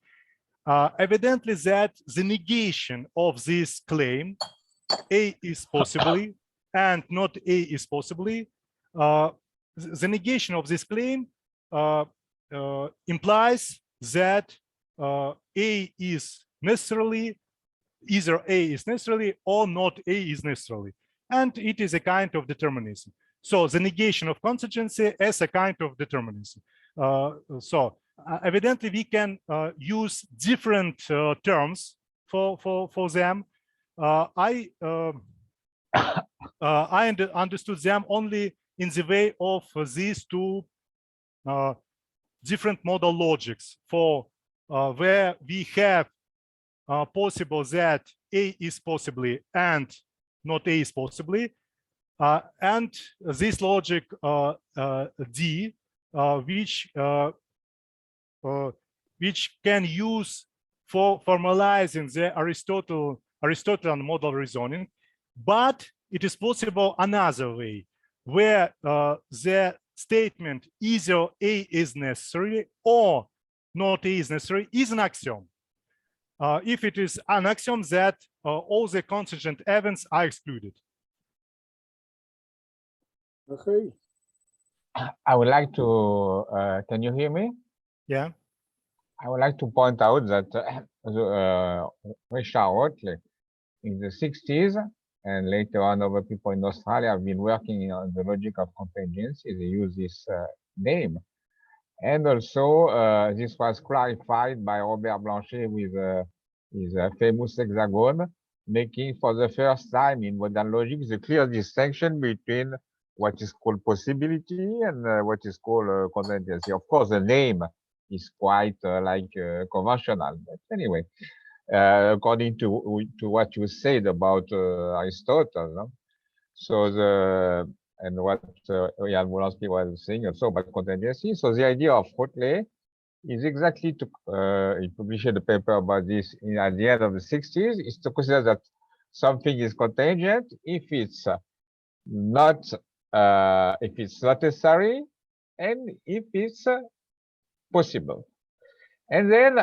evidently that the negation of this claim, A is possibly and not A is possibly, the negation of this claim implies that A is necessarily, either A is necessarily or not A is necessarily, and it is a kind of determinism. So the negation of contingency as a kind of determinism. Evidently we can use different terms for them. I understood them only in the way of these two different modal logics, for where we have possible that A is possibly and not A is possibly, and this logic D, which can use for formalizing the Aristotelian model reasoning, but it is possible another way, where the statement either A is necessary or not A is necessary is an axiom. If it is an axiom that all the contingent events are excluded. Okay. I would like to, can you hear me? Yeah. I would like to point out that Richard Rothley in the 60s and later on other people in Australia have been working on the logic of contingency. They use this name. And also this was clarified by Robert Blanchet with his famous hexagon, making for the first time in modern logic the clear distinction between what is called possibility and what is called contingency. Of course, the name is quite conventional, but anyway, according to what you said about Aristotle, no? So and what Jan Wolanski was saying also about contingency. So the idea of Rothley is exactly to he published a paper about this at the end of the 60s, is to consider that something is contingent if it's not necessary and if it's possible. And then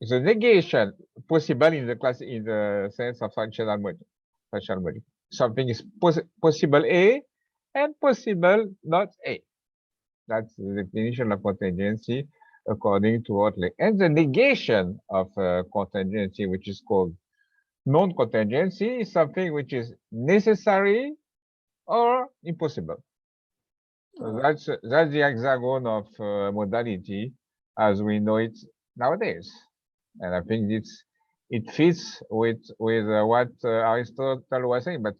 the negation possible in the sense of functional logic. Something is possible A and possible not A. That's the definition of contingency according to Otley. And the negation of contingency, which is called non-contingency, is something which is necessary or impossible. So that's the hexagon of modality as we know it nowadays, and I think it fits with what Aristotle was saying. But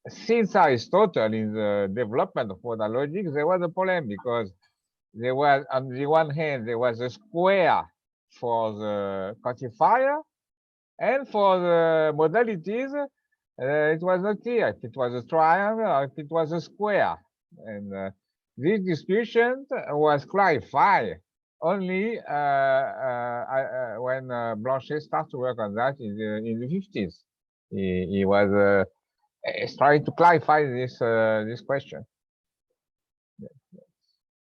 since Aristotle, in the development of modern logic, there was a problem because there was, on the one hand, there was a square for the quantifier, and for the modalities, it was not clear if it was a triangle or if it was a square. And this discussion was clarified only when Blanchet started to work on that in the 50s. He was trying to clarify this this question.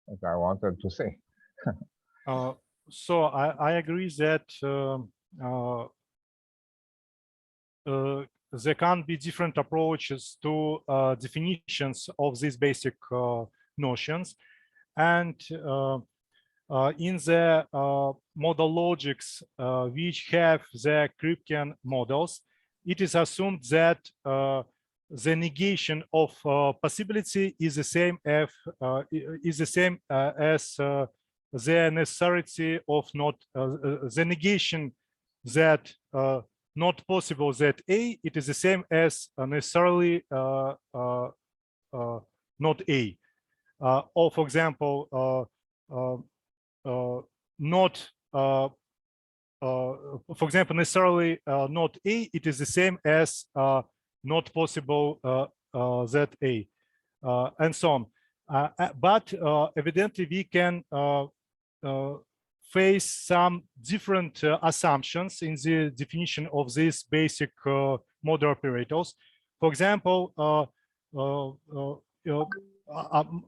That's what I wanted to say. So I agree that there can be different approaches to definitions of these basic notions, and in the model logics which have the Kripken models, it is assumed that the negation of possibility is the same as the necessity of not the negation that not possible that A, it is the same as necessarily not A. Or for example, not for example, necessarily not A, it is the same as not possible that A, and so on. But evidently we can face some different assumptions in the definition of these basic model operators. For example,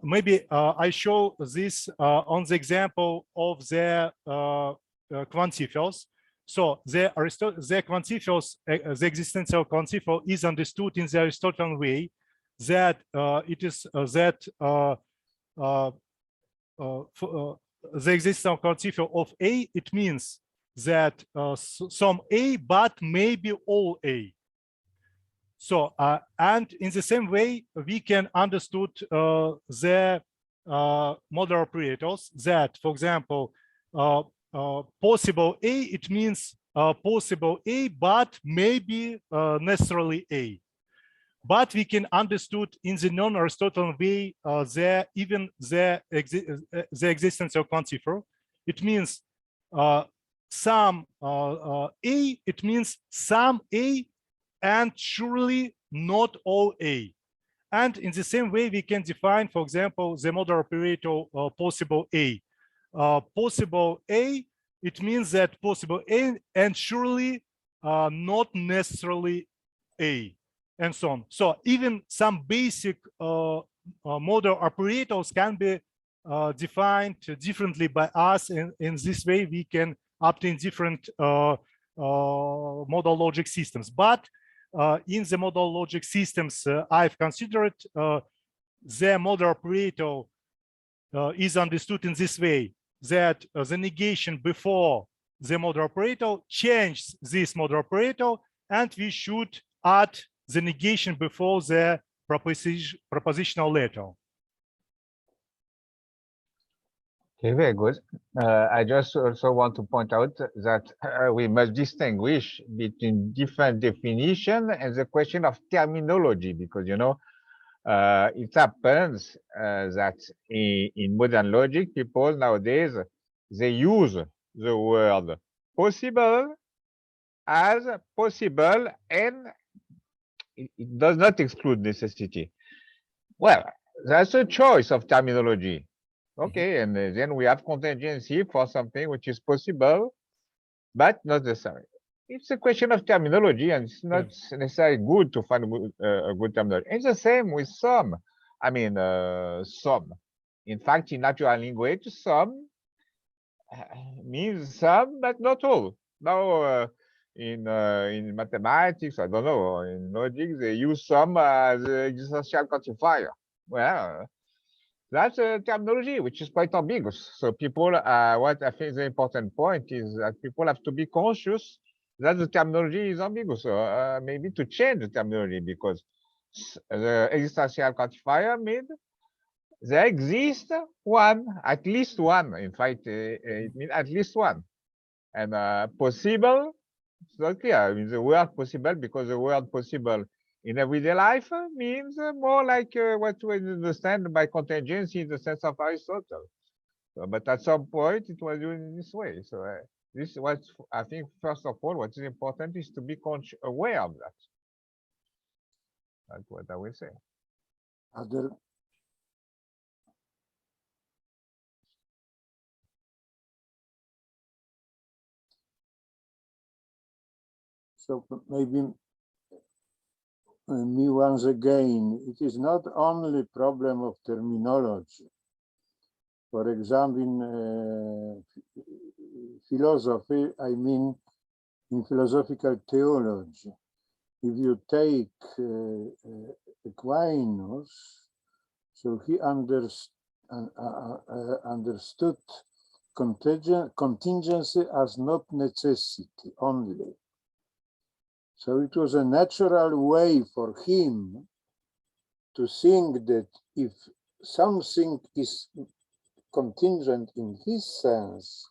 maybe I show this on the example of the quantifiers. So the quantifiers, the existential quantifier is understood in the Aristotelian way that it is that the existential quantifier of A, it means that some A, but maybe all A. So, and in the same way, we can understood the model operators that, for example, possible A, it means possible A, but maybe necessarily A. But we can understood in the non-Aristotelian way even the existence of quantifier. It means some A, it means some A and surely not all A. And in the same way, we can define, for example, the model operator possible A. Possible A, it means that possible A and surely not necessarily A, and so on. So even some basic model operators can be defined differently by us, and in this way we can obtain different model logic systems. But in the model logic systems I've considered, the model operator is understood in this way, that the negation before the model operator changes this model operator, and we should add the negation before the propositional letter. Okay, very good. I just also want to point out that we must distinguish between different definition and the question of terminology, because, you know, it happens that in modern logic, people nowadays, they use the word possible as possible, and it does not exclude necessity. Well, that's a choice of terminology. Okay, and then we have contingency for something which is possible, but not necessary. It's a question of terminology, and it's not necessarily good to find a good terminology. It's the same with some. I mean, some. In fact, in natural language, some means some, but not all. Now, in mathematics, I don't know, or in logic, they use some as an existential quantifier. Well, That's a terminology which is quite ambiguous. So people, what I think the important point is that people have to be conscious that the terminology is ambiguous. So maybe to change the terminology, because the existential quantifier means there exists one, at least one. In fact, it means at least one. And possible, it's not clear. I mean, the word possible, because the word possible in everyday life means more like what we understand by contingency in the sense of Aristotle. So, but at some point, it was used in this way. So this is what I think, first of all, what is important is to be aware of that. That's what I will say. Other. So maybe me once again, it is not only problem of terminology. For example, in philosophy, I mean in philosophical theology, if you take Aquinas, so he understood contingency as not necessity only. So it was a natural way for him to think that if something is contingent in his sense,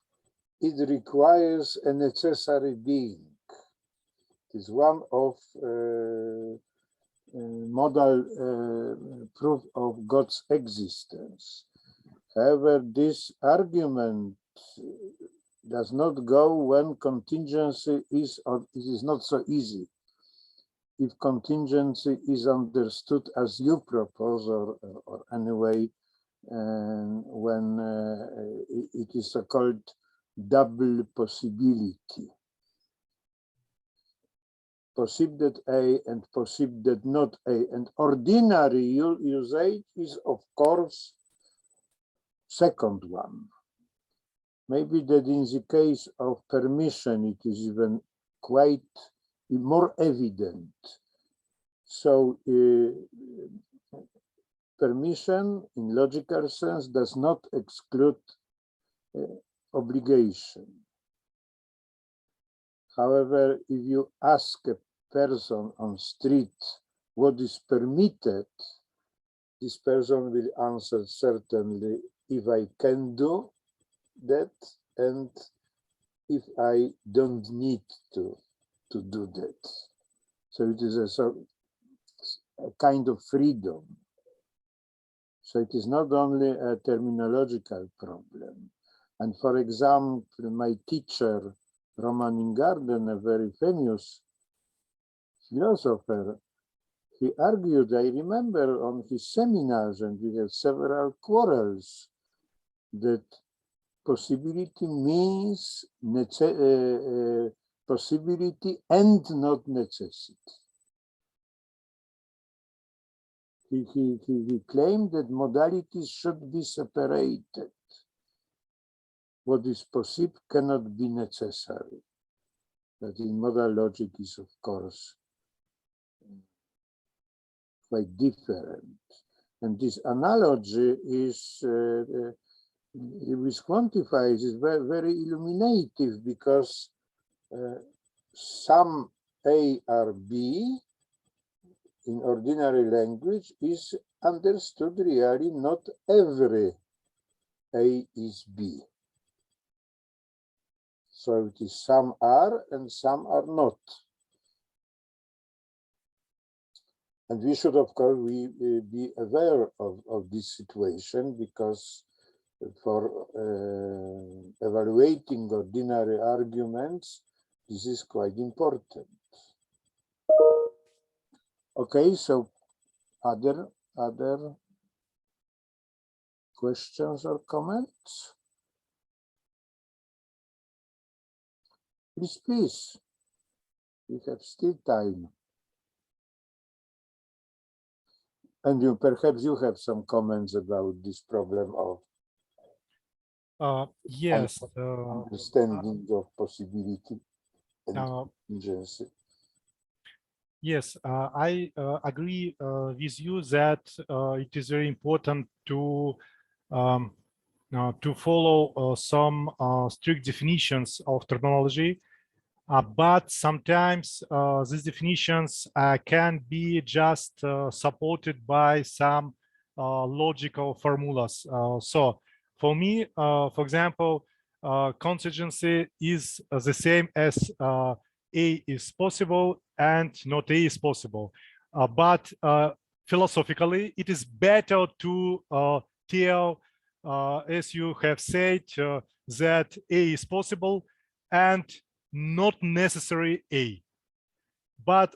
it requires a necessary being. It is one of modal proof of God's existence. However, this argument does not go when contingency is, or it is not so easy. If contingency is understood as you propose, or anyway, and when it is a called double possibility. Possible that A and possible that not A, and ordinary usage is of course second one. Maybe that in the case of permission, it is even quite more evident. So permission in logical sense does not exclude obligation. However, if you ask a person on street what is permitted, this person will answer certainly if I can do that and if I don't need to do that. So it is a kind of freedom. So it is not only a terminological problem. And for example, my teacher, Roman Ingarden, a very famous philosopher, he argued, I remember on his seminars, and we had several quarrels, that possibility means possibility and not necessity. He claimed that modalities should be separated. What is possible cannot be necessary. But in modal logic is, of course, quite different. And this analogy is, with quantifiers, is very, very illuminative, because some A or B in ordinary language is understood really not every A is B. So it is some are and some are not. And we should, of course, be aware of this situation, because for evaluating ordinary arguments, this is quite important. Okay, so other questions or comments? Please, we have still time. And perhaps you have some comments about this problem of yes, understanding of possibility and contingency. Yes, I agree with you that it is very important to follow some strict definitions of terminology, but sometimes these definitions can be just supported by some logical formulas. So for me, for example, contingency is the same as A is possible and not A is possible. But philosophically, it is better to tell, as you have said, that A is possible and not necessary A. But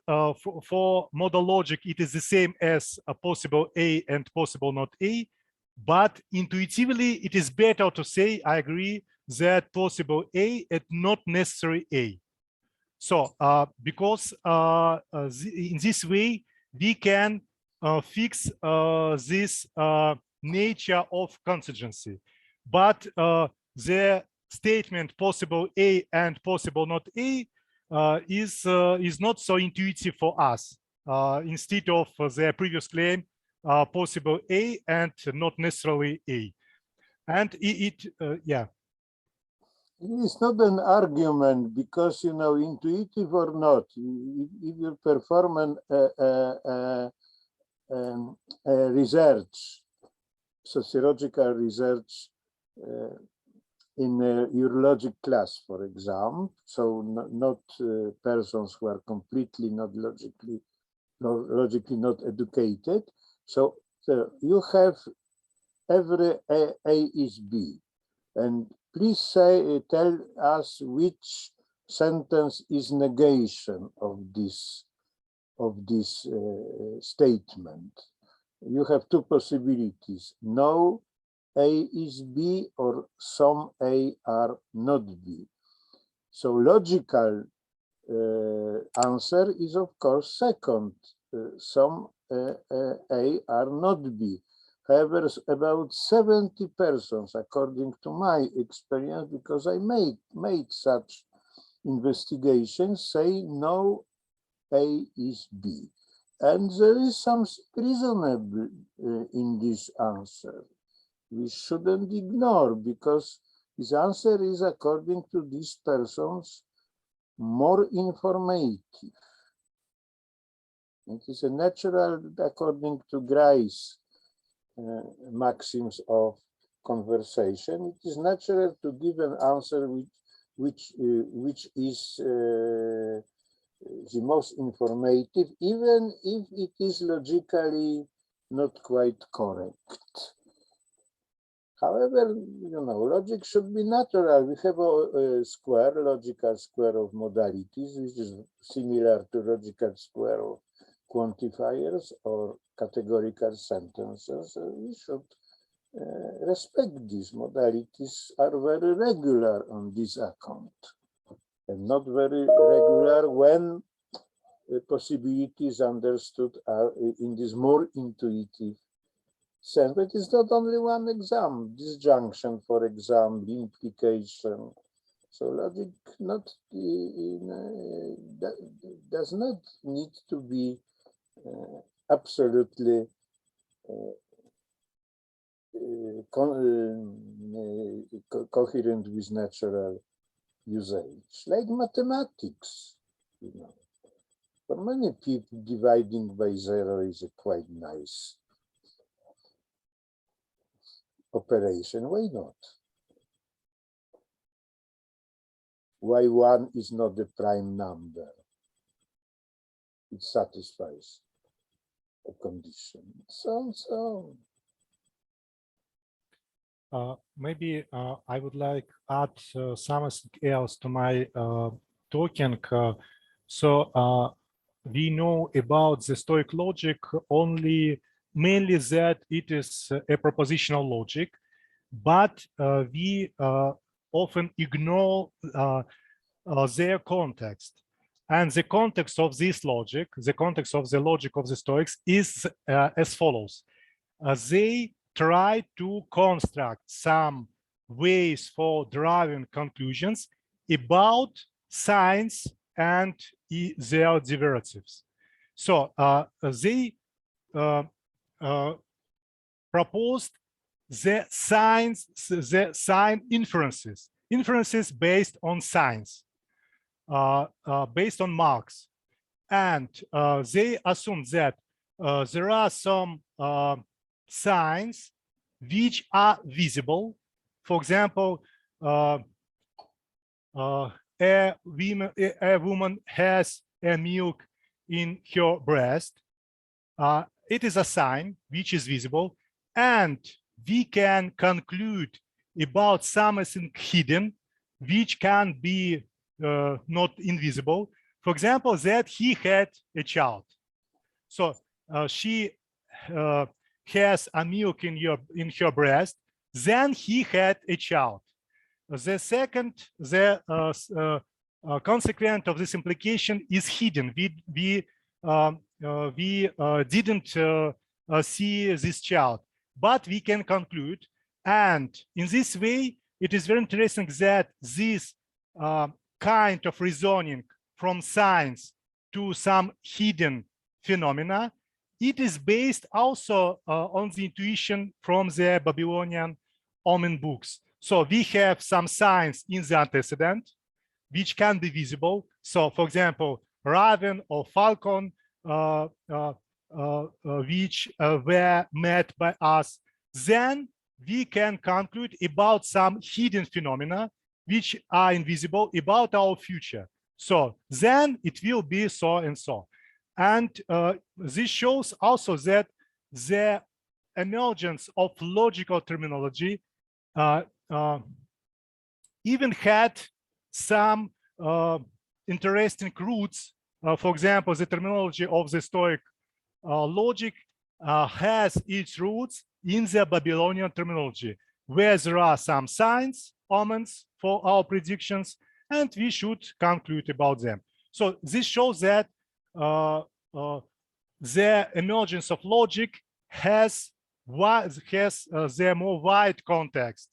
for modal logic, it is the same as a possible A and possible not A. But intuitively, it is better to say, I agree, that possible A and not necessary A. So because in this way, we can fix this nature of contingency. But the statement possible A and possible not A is not so intuitive for us. Instead of the previous claim, possible A and not necessarily A. And yeah. It's not an argument because, you know, intuitive or not, if you perform research, sociological research in your logic class, for example, so not persons who are completely not logically not educated. So you have every A is B, and please tell us which sentence is negation of this statement. You have two possibilities: no A is B, or some A are not B. So logical answer is, of course, second. Some A are not B. However, about 70 persons, according to my experience, because I made such investigations, say no A is B. And there is something reasonable in this answer. We shouldn't ignore, because this answer is, according to these persons, more informative. It is a natural, according to Gray's maxims of conversation, it is natural to give an answer which is the most informative, even if it is logically not quite correct. However, you know, logic should be natural. We have a square, logical square of modalities, which is similar to logical square of quantifiers or categorical sentences. We should respect these. Modalities are very regular on this account, and not very regular when the possibilities understood are in this more intuitive sense. But it's not only one exam, disjunction, for example, implication. So logic does not need to be absolutely coherent with natural usage, like mathematics. You know, for many people, dividing by zero is a quite nice operation. Why not? Why one is not a prime number? It satisfies a condition. So. Maybe I would like add something else to my talking. So we know about the Stoic logic only mainly that it is a propositional logic, but we often ignore their context. And the context of this logic, the context of the logic of the Stoics is as follows. They try to construct some ways for deriving conclusions about science and their derivatives. So they proposed the sign inferences based on signs, based on marks. And they assume that there are some signs which are visible. For example, a woman has a milk in her breast. It is a sign which is visible, and we can conclude about something hidden which can be not invisible. For example, that he had a child. So she has a milk in her breast, then he had a child. The second, consequence of this implication is hidden. We didn't see this child, but we can conclude. And in this way, it is very interesting that this kind of reasoning from signs to some hidden phenomena, it is based also on the intuition from the Babylonian omen books. So we have some signs in the antecedent which can be visible. So, for example, raven or falcon, which were met by us. Then we can conclude about some hidden phenomena which are invisible about our future. So then it will be so and so. And this shows also that the emergence of logical terminology even had some interesting roots. For example, the terminology of the Stoic logic has its roots in the Babylonian terminology, where there are some signs, omens for our predictions, and we should conclude about them. So this shows that the emergence of logic has the more wide context,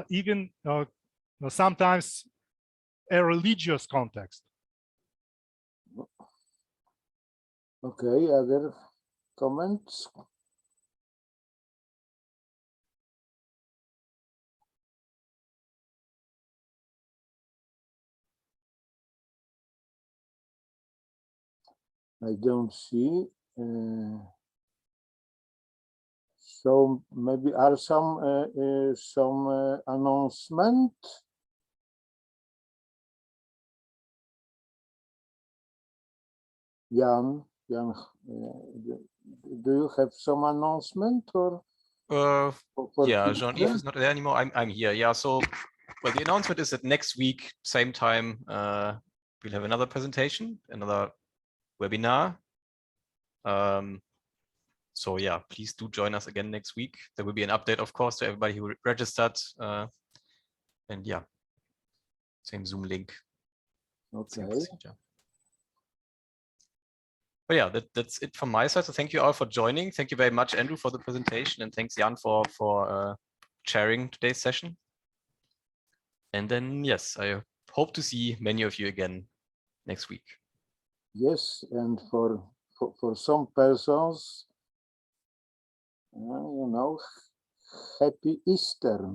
even sometimes a religious context. Okay, other comments? I don't see. So maybe are some announcement? Jan, do you have some announcement or? Yeah, Jean-Yves is not there anymore. I'm here. Yeah, so well, the announcement is that next week, same time, we'll have another presentation, another webinar. So yeah, please do join us again next week. There will be an update, of course, to everybody who registered. And yeah, same Zoom link. Okay. But yeah, that's it from my side. So thank you all for joining. Thank you very much, Andrew, for the presentation, and thanks, Jan, for chairing today's session. And then yes, I hope to see many of you again next week. Yes, and for some persons, you know, happy Easter.